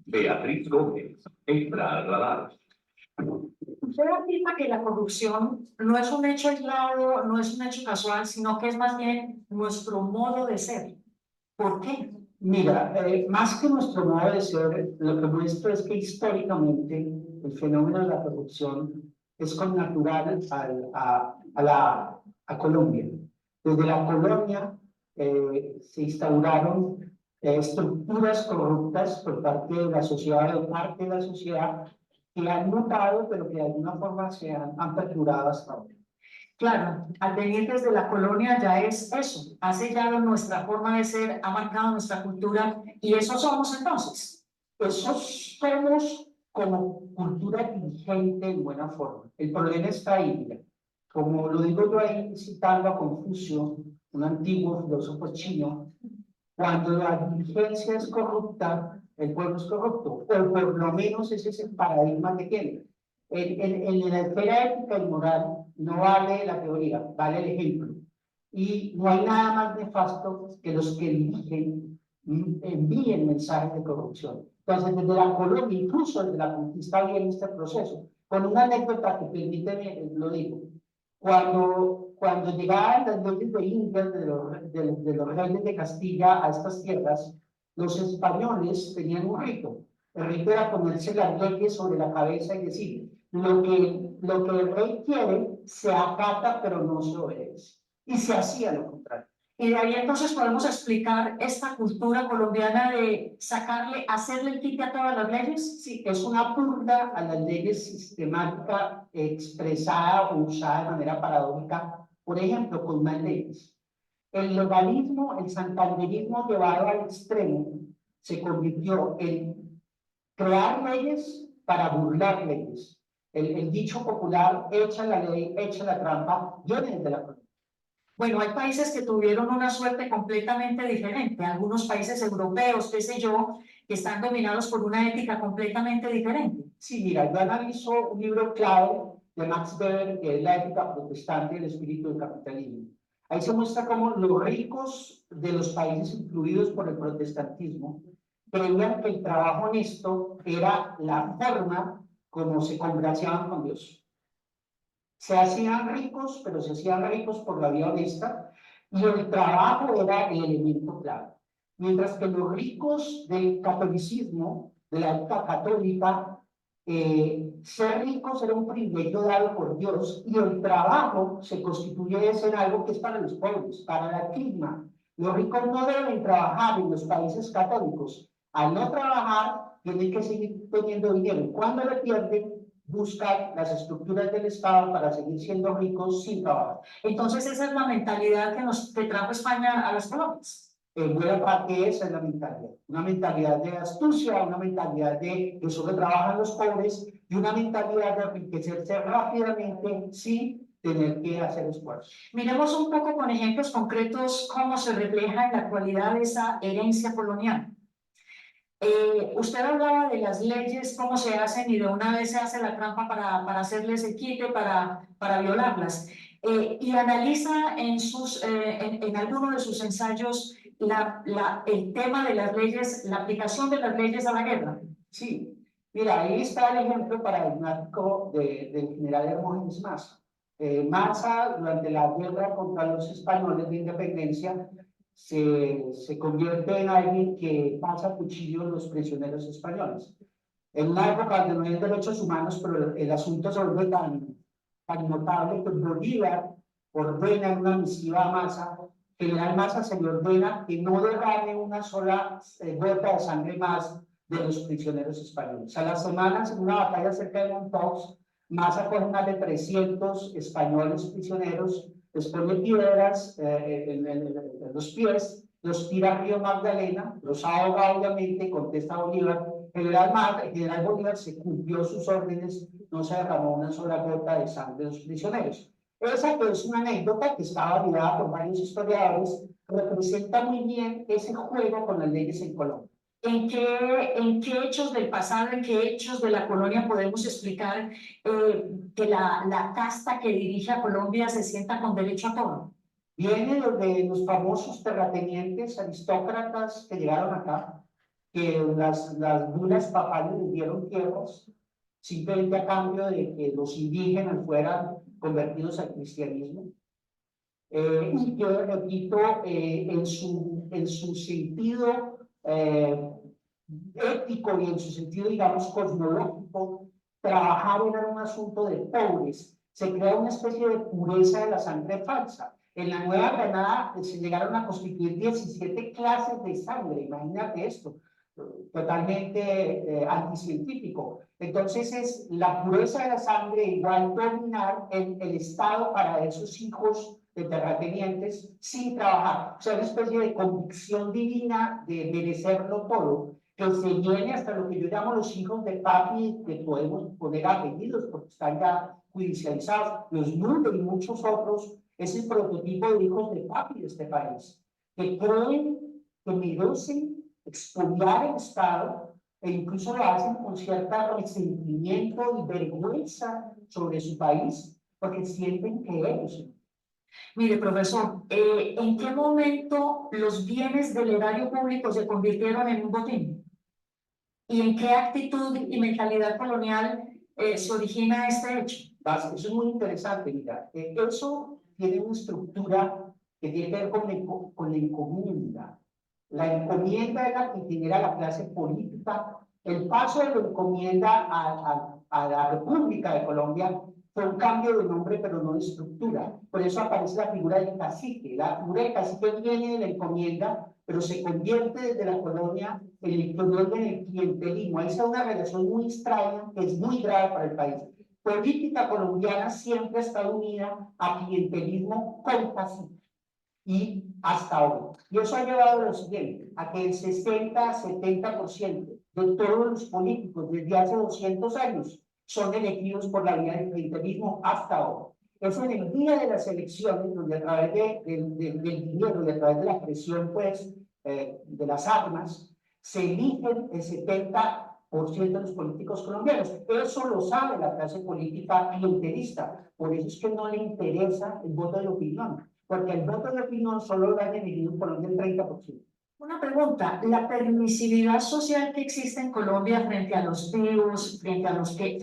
Beatriz Gómez, entra a radar. Usted afirma que la corrupción no es un hecho aislado, no es un hecho casual, sino que es más bien nuestro modo de ser. ¿Por qué? Mira, más que nuestro modo de ser, lo que muestra es que históricamente el fenómeno de la corrupción es connatural a Colombia. Desde la colonia se instauraron estructuras corruptas por parte de la sociedad, de parte de la sociedad, que han mutado, pero que de alguna forma se han perdurado hasta ahora. Claro, al venir desde la colonia ya es eso, ha sellado nuestra forma de ser, ha marcado nuestra cultura y eso somos entonces. Eso somos como cultura dirigente en buena forma. El problema está ahí, mira. Como lo digo yo ahí citando a Confucio, un antiguo filósofo chino, cuando la dirigencia es corrupta, el pueblo es corrupto, o por lo menos ese es el paradigma que tiene. En la esfera ética y moral no vale la teoría, vale el ejemplo. Y no hay nada más nefasto que los que dirigen envíen mensajes de corrupción. Entonces, desde la colonia, incluso desde la conquista, viene este proceso. Con una anécdota que permíteme, lo digo. Cuando llegaban las leyes de Indias, de los reyes de Castilla a estas tierras, los españoles tenían un rito. El rito era ponerse las leyes sobre la cabeza y decir, lo que el rey quiere se acata, pero no se obedece. Y se hacía lo contrario. Y de ahí entonces podemos explicar esta cultura colombiana de hacerle el quite a todas las leyes. Sí, es una purga a las leyes sistemática expresada o usada de manera paradójica, por ejemplo, con más leyes. El legalismo, el santanderismo llevado al extremo, se convirtió en crear leyes para burlar leyes. El dicho popular, echa la ley, echa la trampa, viene desde la colonia. Bueno, hay países que tuvieron una suerte completamente diferente, algunos países europeos, qué sé yo, que están dominados por una ética completamente diferente. Sí, mira, yo analizo un libro clave de Max Weber, que es La ética protestante y el espíritu del capitalismo. Ahí se muestra cómo los ricos de los países influidos por el protestantismo creían que el trabajo honesto era la forma como se congraciaban con Dios. Se hacían ricos, pero se hacían ricos por la vía honesta, y el trabajo era el elemento clave. Mientras que los ricos del catolicismo de la época católica, ser ricos era un privilegio dado por Dios y el trabajo se constituye en algo que es para los pobres, para la clima. Los ricos no deben trabajar en los países católicos. Al no trabajar, tienen que seguir teniendo dinero. Cuando lo pierden, buscan las estructuras del Estado para seguir siendo ricos sin trabajar. Entonces esa es la mentalidad que trajo España a las colonias. En buena parte esa es la mentalidad. Una mentalidad de astucia, una mentalidad de que solo trabajan los pobres y una mentalidad de enriquecerse rápidamente sin tener que hacer esfuerzo. Miremos un poco con ejemplos concretos cómo se refleja en la actualidad esa herencia colonial. Usted hablaba de las leyes, cómo se hacen y de una vez se hace la trampa para hacerles el quite, para violarlas. Y analiza en alguno de sus ensayos el tema de las leyes, la aplicación de las leyes a la guerra. Sí, mira, ahí está el ejemplo paradigmático del general Hermógenes Maza. Maza, durante la guerra contra los españoles de independencia, se convierte en alguien que pasa cuchillo a los prisioneros españoles. En una época donde no hay derechos humanos, pero el asunto se vuelve tan notable que Bolívar ordena en una misiva a Maza, general Maza se le ordena que no derrame una sola gota de sangre más de los prisioneros españoles. A las semanas, en una batalla cerca de Montauk, Maza coge más de 300 españoles prisioneros, les pone piedras en los pies, los tira al río Magdalena, los ahoga obviamente, contesta Bolívar. General Bolívar se cumplió sus órdenes, no se derramó una sola gota de sangre de los prisioneros. Esa que es una anécdota que está validada por varios historiadores, representa muy bien ese juego con las leyes en Colombia. ¿En qué hechos del pasado, en qué hechos de la colonia podemos explicar que la casta que dirige a Colombia se sienta con derecho a todo? Viene de los famosos terratenientes aristócratas que llegaron acá, que las bulas papales les dieron tierras, simplemente a cambio de que los indígenas fueran convertidos al cristianismo. Y que, repito, en su sentido ético y en su sentido, digamos, cosmológico, trabajaron en un asunto de pobres. Se crea una especie de pureza de la sangre falsa. En la Nueva Granada se llegaron a constituir 17 clases de sangre, imagínate esto, totalmente anticientífico. Entonces es la pureza de la sangre igual dominar el Estado para esos hijos de terratenientes sin trabajar. O sea, una especie de convicción divina de merecerlo todo, que se viene hasta lo que yo llamo los hijos de papi, que podemos poner apellidos porque están ya judicializados, los Müller y muchos otros, es el prototipo de hijos de papi de este país, que creen que merecen expoliar el Estado e incluso lo hacen con cierto resentimiento y vergüenza sobre su país porque sienten que ellos. Mire, profesor, ¿en qué momento los bienes del erario público se convirtieron en un botín? ¿Y en qué actitud y mentalidad colonial se origina este hecho? Eso es muy interesante, mira. Eso tiene una estructura que tiene que ver con la encomienda. La encomienda es la que genera la clase política. El paso de la encomienda a la República de Colombia fue un cambio de nombre, pero no de estructura. Por eso aparece la figura del cacique. La figura del cacique viene de la encomienda, pero se convierte desde la colonia electoral en el clientelismo. Ahí está una relación muy extraña, que es muy grave para el país. Política colombiana siempre ha estado unida a clientelismo con cacique. Y hasta hoy. Y eso ha llevado a lo siguiente, a que el 60-70% de todos los políticos desde hace 200 años son elegidos por la vía del clientelismo hasta hoy. Eso en el día de las elecciones, donde a través del dinero y a través de la presión, pues, de las armas, se eligen el 70% de los políticos colombianos. Eso lo sabe la clase política clientelista. Por eso es que no le interesa el voto de opinión, porque el voto de opinión solo lo han elegido por un 30%. Una pregunta, la permisividad social que existe en Colombia frente a los vivos, frente a los que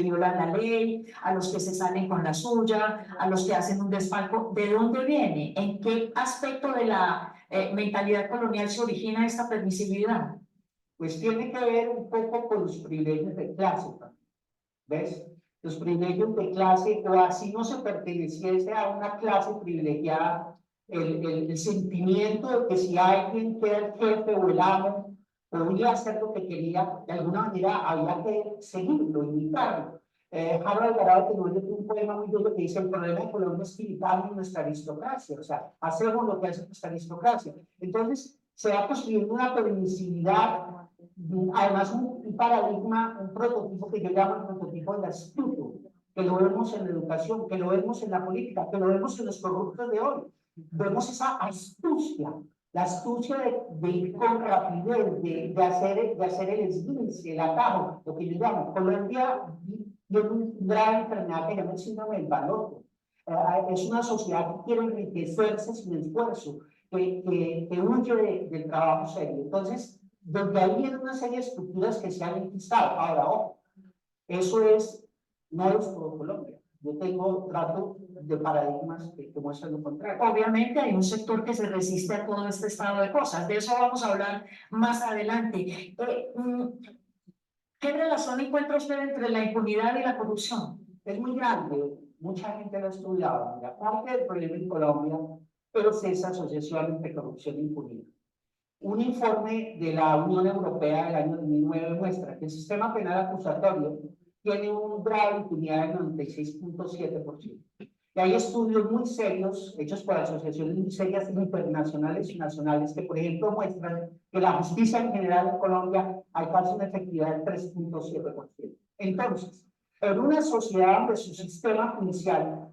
violan la ley, a los que se salen con la suya, a los que hacen un desfalco, ¿de dónde viene? ¿En qué aspecto de la mentalidad colonial se origina esta permisividad? pues tiene que ver un poco con los privilegios de clase también. ¿Ves? Los privilegios de clase, o así no se perteneciese a una clase privilegiada, el sentimiento de que si alguien que era el jefe o el amo podía hacer lo que quería, de alguna manera había que seguirlo, imitarlo. Harold Alvarado tiene un poema muy duro que dice: el problema de Colombia es que imitamos nuestra aristocracia, o sea, hacemos lo que hace nuestra aristocracia. Entonces, se va construyendo una permisividad, además un paradigma, un prototipo que yo llamo el prototipo del astuto, que lo vemos en la educación, que lo vemos en la política, que lo vemos en los corruptos de hoy. Vemos esa astucia, la astucia de ir con rapidez, de hacer el esguince, el atajo, lo que yo llamo. Colombia tiene una grave enfermedad que se llama el síndrome del baloto. Es una sociedad que quiere enriquecerse sin esfuerzo, que huye del trabajo serio. Entonces, desde ahí vienen una serie de estructuras que se han enquistado. Ahora, ojo, eso no es todo Colombia. Yo trato de paradigmas que muestran lo contrario. Obviamente hay un sector que se resiste a todo este estado de cosas. De eso vamos a hablar más adelante. ¿Qué relación encuentra usted entre la impunidad y la corrupción? Es muy grande, mucha gente lo ha estudiado. Mira, parte del problema en Colombia es esa asociación entre corrupción e impunidad. Un informe de la Unión Europea del año 2009 muestra que el sistema penal acusatorio tiene un grado de impunidad del 96.7%. Y hay estudios muy serios, hechos por asociaciones muy serias internacionales y nacionales, que, por ejemplo, muestran que la justicia en general en Colombia alcanza una efectividad del 3.7%. Entonces, en una sociedad donde su sistema judicial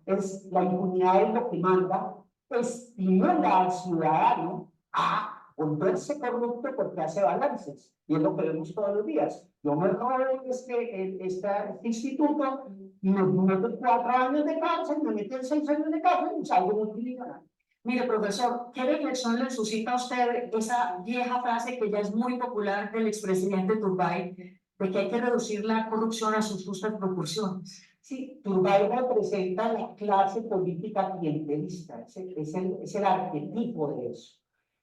la impunidad es lo que manda, estimula al ciudadano a volverse corrupto porque hace balances, y es lo que vemos todos los días. Yo me robo este instituto, y me meto 4 años de cárcel, me meten 6 años de cárcel y salgo multimillonario. Mire, profesor, ¿qué reflexión le suscita a usted esa vieja frase que ya es muy popular del expresidente Turbay, de que hay que reducir la corrupción a sus justas proporciones? Sí, Turbay representa la clase política clientelista, es el arquetipo de eso.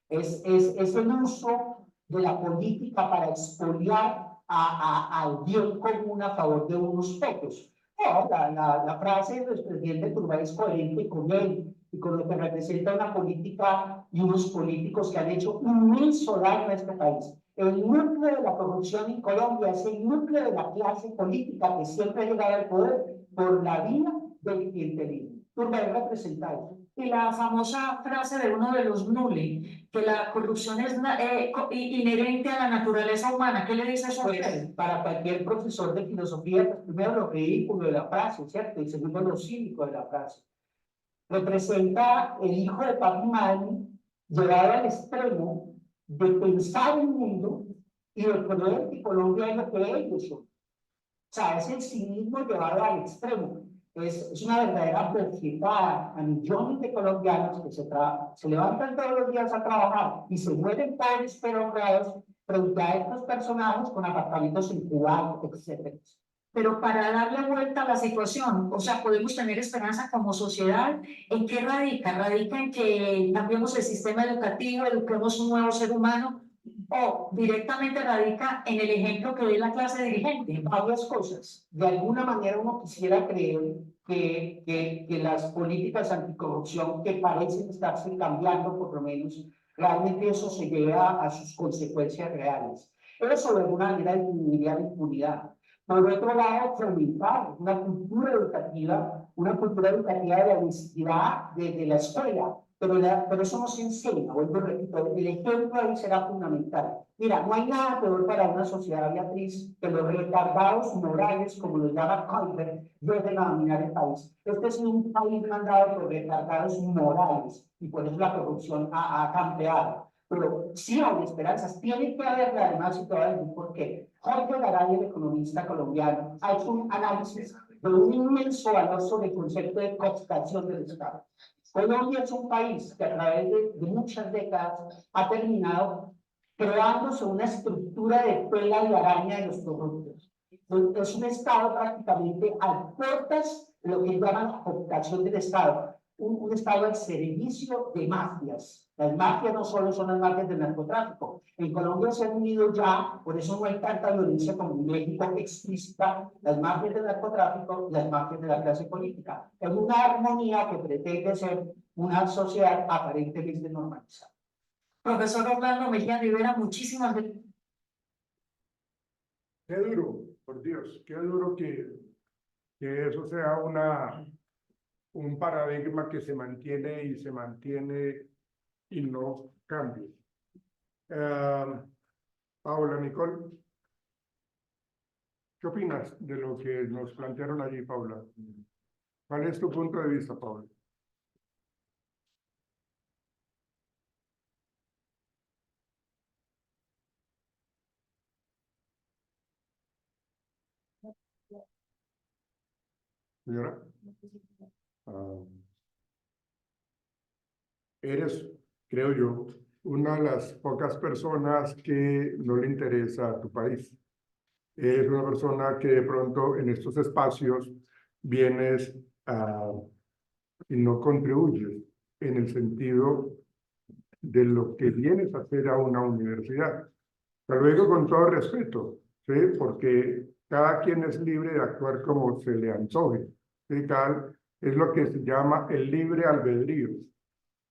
Es el uso de la política para expoliar al bien común a favor de unos pocos. No, la frase del expresidente Turbay es coherente con él y con lo que representa una política y unos políticos que han hecho un inmenso daño a este país. El núcleo de la corrupción en Colombia es el núcleo de la clase política que siempre ha llegado al poder por la vía del clientelismo. Turbay representa eso. Y la famosa frase de uno de los Nulli, que la corrupción es inherente a la naturaleza humana. ¿Qué le dice eso a usted? Pues, para cualquier profesor de filosofía, pues, primero lo ridículo de la frase, ¿cierto? Y segundo lo cínico de la frase. Representa el hijo de papi y mami llevado al extremo de pensar el mundo y de creer que Colombia es lo que ellos son. O sea, es el cinismo llevado al extremo. Es una verdadera bofetada a millones de colombianos que se levantan todos los días a trabajar y se mueren pobres pero honrados frente a estos personajes con apartamentos en Cuba, etc. Pero para darle vuelta a la situación, o sea, podemos tener esperanza como sociedad. ¿En qué radica? ¿Radica en que cambiemos el sistema educativo, eduquemos un nuevo ser humano? ¿O directamente radica en el ejemplo que ve la clase dirigente? Varias cosas. De alguna manera uno quisiera creer que las políticas anticorrupción que parecen estarse cambiando, por lo menos, realmente eso se lleva a sus consecuencias reales. Eso de alguna manera disminuiría la impunidad. Por otro lado, fomentar una cultura educativa de la honestidad desde la escuela, pero eso no se enseña, vuelvo a repito, el ejemplo ahí será fundamental. Mira, no hay nada peor para una sociedad, Beatriz, que los retardados morales, como los llama Colbert, lleguen a dominar el país. Este es un país mandado por retardados morales, y por eso la corrupción ha campeado. Pero sí hay esperanzas, tiene que haber además, y te voy a decir por qué. Jorge Garay, el economista colombiano, ha hecho un análisis de un inmenso valor sobre el concepto de cooptación del Estado. Colombia es un país que a través de muchas décadas ha terminado creándose una estructura de tela y araña de los corruptos. Es un Estado prácticamente a puertas de lo que llaman cooptación del Estado. un Estado al servicio de mafias. Las mafias no solo son las mafias del narcotráfico. En Colombia se han unido ya, por eso no hay tanta violencia como en México explícita, las mafias del narcotráfico y las mafias de la clase política. Es una armonía que pretende ser una sociedad aparentemente normalizada. Profesor Orlando Mejía Rivera, muchísimas gracias. Qué duro, por Dios, qué duro que eso sea un paradigma que se mantiene y no cambie. Paula, Nicole, ¿qué opinas de lo que nos plantearon allí, Paula? ¿Cuál es tu punto de vista, Paula? Señora. Eres, creo yo, una de las pocas personas que no le interesa a tu país. Eres una persona que de pronto en estos espacios vienes y no contribuyes en el sentido de lo que vienes a hacer a una universidad. Te lo digo con todo respeto, ¿sí? Porque cada quien es libre de actuar como se le antoje. ¿Sí? Es lo que se llama el libre albedrío.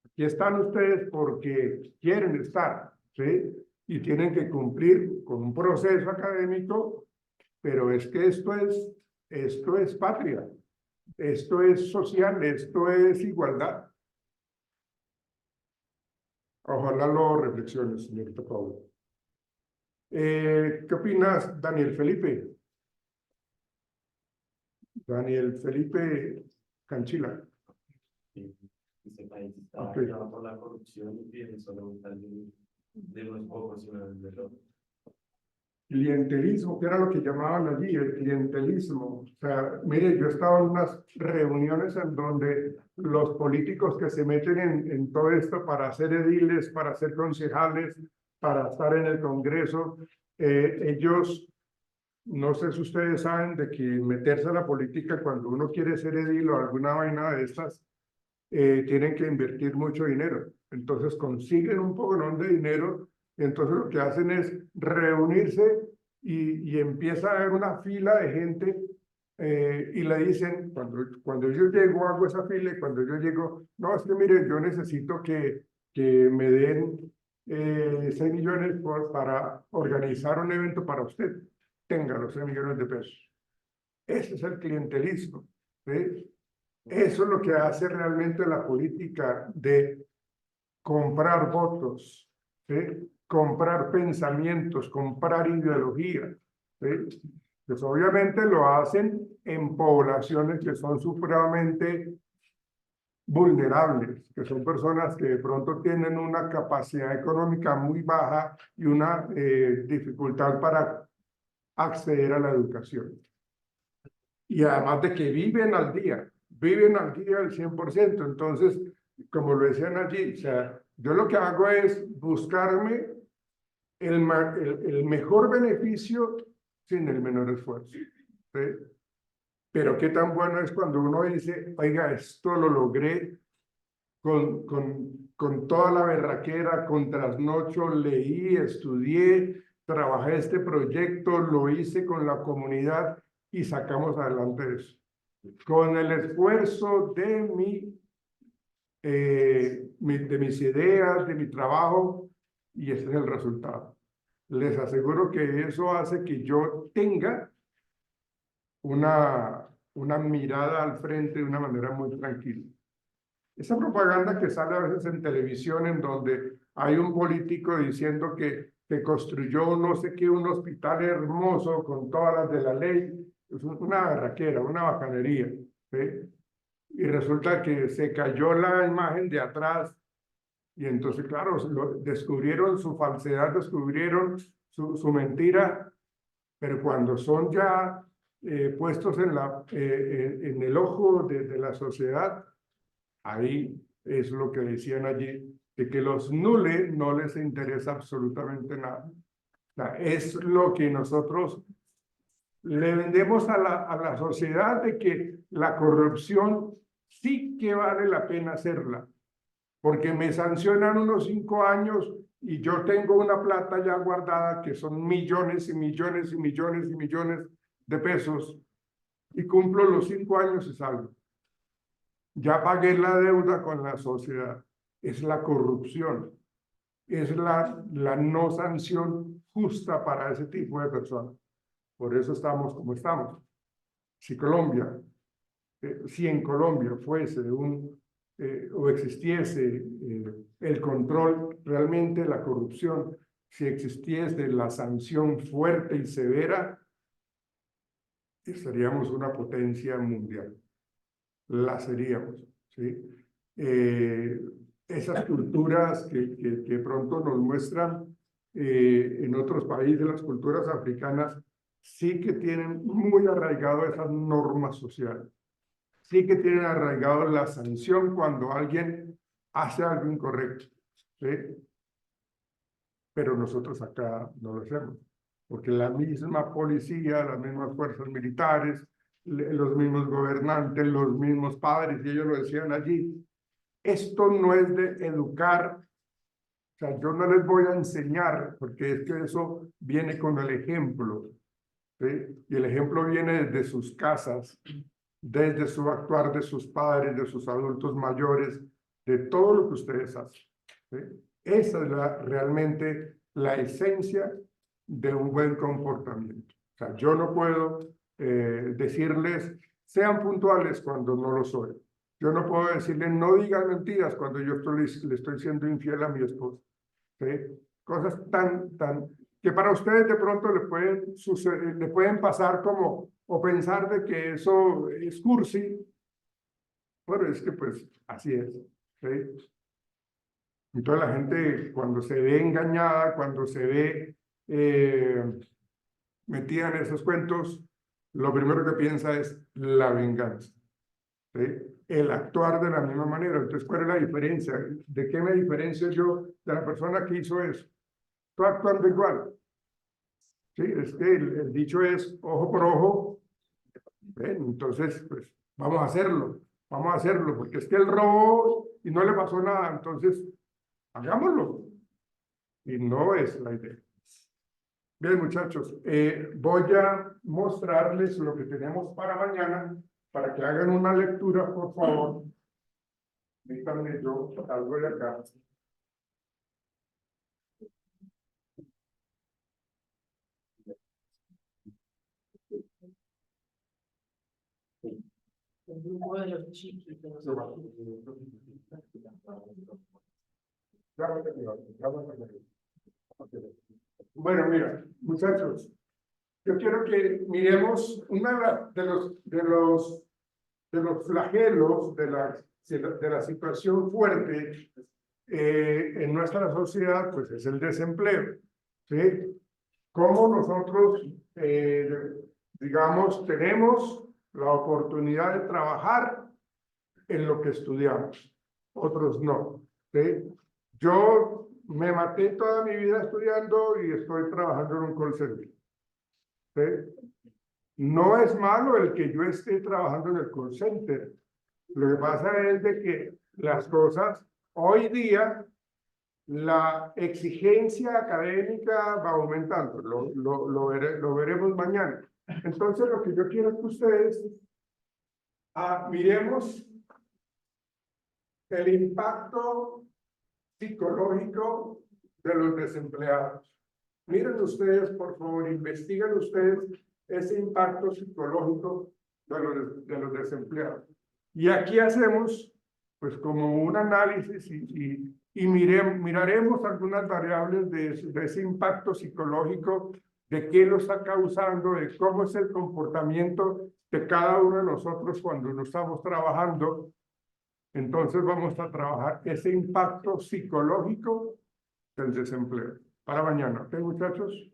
Aquí están ustedes porque quieren estar, ¿sí? Y tienen que cumplir con un proceso académico, pero es que esto es patria, esto es social, esto es igualdad. Ojalá lo reflexiones, señorita Paula. ¿Qué opinas, Daniel Felipe? Daniel Felipe Canchila. Este país está Ok. llevado por la corrupción y viene solo de unos pocos, sino de los. Clientelismo, que era lo que llamaban allí, el clientelismo. O sea, mire, yo he estado en unas reuniones en donde los políticos que se meten en todo esto para ser ediles, para ser concejales, para estar en el Congreso, ellos, no sé si ustedes saben de que meterse a la política cuando uno quiere ser edil o alguna vaina de estas, tienen que invertir mucho dinero. Entonces consiguen un poco de dinero. Entonces lo que hacen es reunirse y empieza a haber una fila de gente y le dicen, cuando yo llego, hago esa fila y cuando yo llego, no, es que mire, yo necesito que me den 6 millones para organizar un evento para usted. Tenga los 6 millones de pesos. Ese es el clientelismo, ¿sí? Eso es lo que hace realmente la política de comprar votos, ¿sí? Comprar pensamientos, comprar ideología, ¿sí? Pues obviamente lo hacen en poblaciones que son supremamente vulnerables, que son personas que de pronto tienen una capacidad económica muy baja y una dificultad para acceder a la educación. Y además de que viven al día al 100%. Entonces, como lo decían allí, o sea, yo lo que hago es buscarme el mejor beneficio sin el menor esfuerzo, ¿sí? Pero qué tan bueno es cuando uno dice, oiga, esto lo logré con toda la berraquera, con trasnocho, leí, estudié, trabajé este proyecto, lo hice con la comunidad y sacamos adelante eso. Con el esfuerzo de mis ideas, de mi trabajo, y ese es el resultado. Les aseguro que eso hace que yo tenga una mirada al frente de una manera muy tranquila. Esa propaganda que sale a veces en televisión en donde hay un político diciendo que construyó no sé qué, un hospital hermoso con todas las de la ley, es una barraquera, una bacanería, ¿sí? Y resulta que se cayó la imagen de atrás y entonces, claro, descubrieron su falsedad, descubrieron su mentira, pero cuando son ya puestos en el ojo de la sociedad, ahí es lo que decían allí, de que los nules no les interesa absolutamente nada. O sea, es lo que nosotros le vendemos a la sociedad, de que la corrupción sí que vale la pena hacerla, porque me sancionan unos 5 años y yo tengo una plata ya guardada que son millones y millones y millones y millones de pesos y cumplo los 5 años y salgo. Ya pagué la deuda con la sociedad. Es la corrupción. Es la no sanción justa para ese tipo de personas. Por eso estamos como estamos. Si en Colombia fuese o existiese el control, realmente la corrupción, si existiese la sanción fuerte y severa, seríamos una potencia mundial. La seríamos, ¿sí? Esas culturas que pronto nos muestran en otros países, las culturas africanas, sí que tienen muy arraigado esas normas sociales, sí que tienen arraigado la sanción cuando alguien hace algo incorrecto, ¿sí? Pero nosotros acá no lo hacemos, porque la misma policía, las mismas fuerzas militares, los mismos gobernantes, los mismos padres, y ellos lo decían allí, esto no es de educar, o sea, yo no les voy a enseñar, porque es que eso viene con el ejemplo, ¿sí? Y el ejemplo viene desde sus casas, desde su actuar de sus padres, de sus adultos mayores, de todo lo que ustedes hacen, ¿sí? Esa es realmente la esencia de un buen comportamiento. O sea, yo no puedo decirles, sean puntuales cuando no lo soy. Yo no puedo decirles, no digan mentiras cuando yo le estoy siendo infiel a mi esposa, ¿sí? Cosas que para ustedes de pronto le pueden pasar como, o pensar de que eso es cursi. Bueno, es que pues así es, ¿sí? Y toda la gente cuando se ve engañada, cuando se ve metida en esos cuentos, lo primero que piensa es la venganza, ¿sí? El actuar de la misma manera. Entonces, ¿cuál es la diferencia? ¿De qué me diferencio yo de la persona que hizo eso? Estoy actuando igual. Sí, es que el dicho es ojo por ojo. ¿Ven? Entonces, pues vamos a hacerlo, porque es que él robó y no le pasó nada, entonces hagámoslo. Y no es la idea. Bien, muchachos, voy a mostrarles lo que tenemos para mañana, para que hagan una lectura, por favor. Déjame yo algo de acá. El grupo de los chiquitos. Bueno, mira, muchachos, yo quiero que miremos una de los flagelos de la situación fuerte en nuestra sociedad, pues es el desempleo, ¿sí? Cómo nosotros, digamos, tenemos la oportunidad de trabajar en lo que estudiamos, otros no, ¿sí? Yo me maté toda mi vida estudiando y estoy trabajando en un call center, ¿sí? No es malo el que yo esté trabajando en el call center. Lo que pasa es de que las cosas, hoy día, la exigencia académica va aumentando. Lo veremos mañana. Entonces, lo que yo quiero es que ustedes miremos el impacto psicológico de los desempleados. Miren ustedes, por favor, investiguen ustedes ese impacto psicológico de los desempleados. Y aquí hacemos, pues, como un análisis y miraremos algunas variables de ese impacto psicológico, de qué lo está causando, de cómo es el comportamiento de cada uno de nosotros cuando no estamos trabajando. Entonces vamos a trabajar ese impacto psicológico del desempleo. Para mañana, ¿ok, muchachos?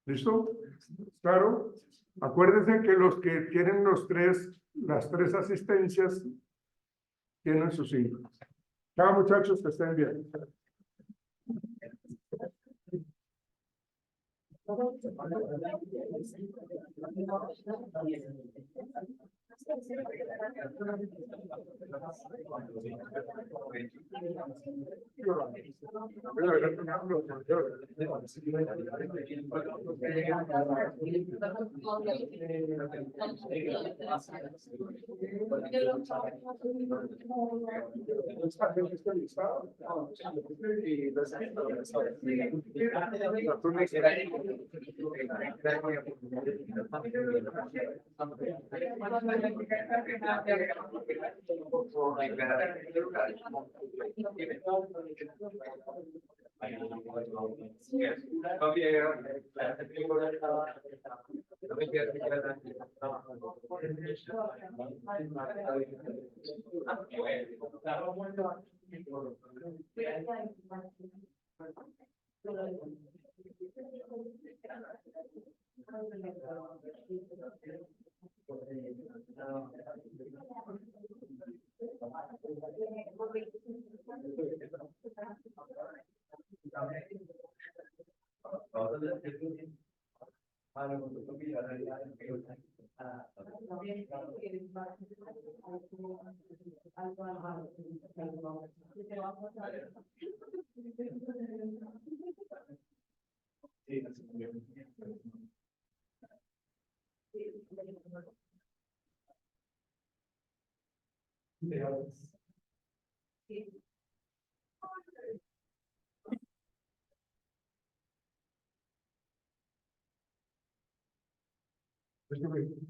¿Listo? ¿Claro? Acuérdense que los que tienen las tres asistencias tienen sus hijos. Chao, muchachos, que estén bien.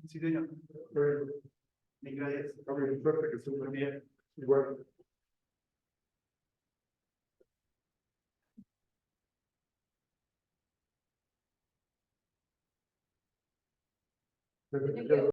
Sí, señor. Gracias. Suerte que súper bien. Igual.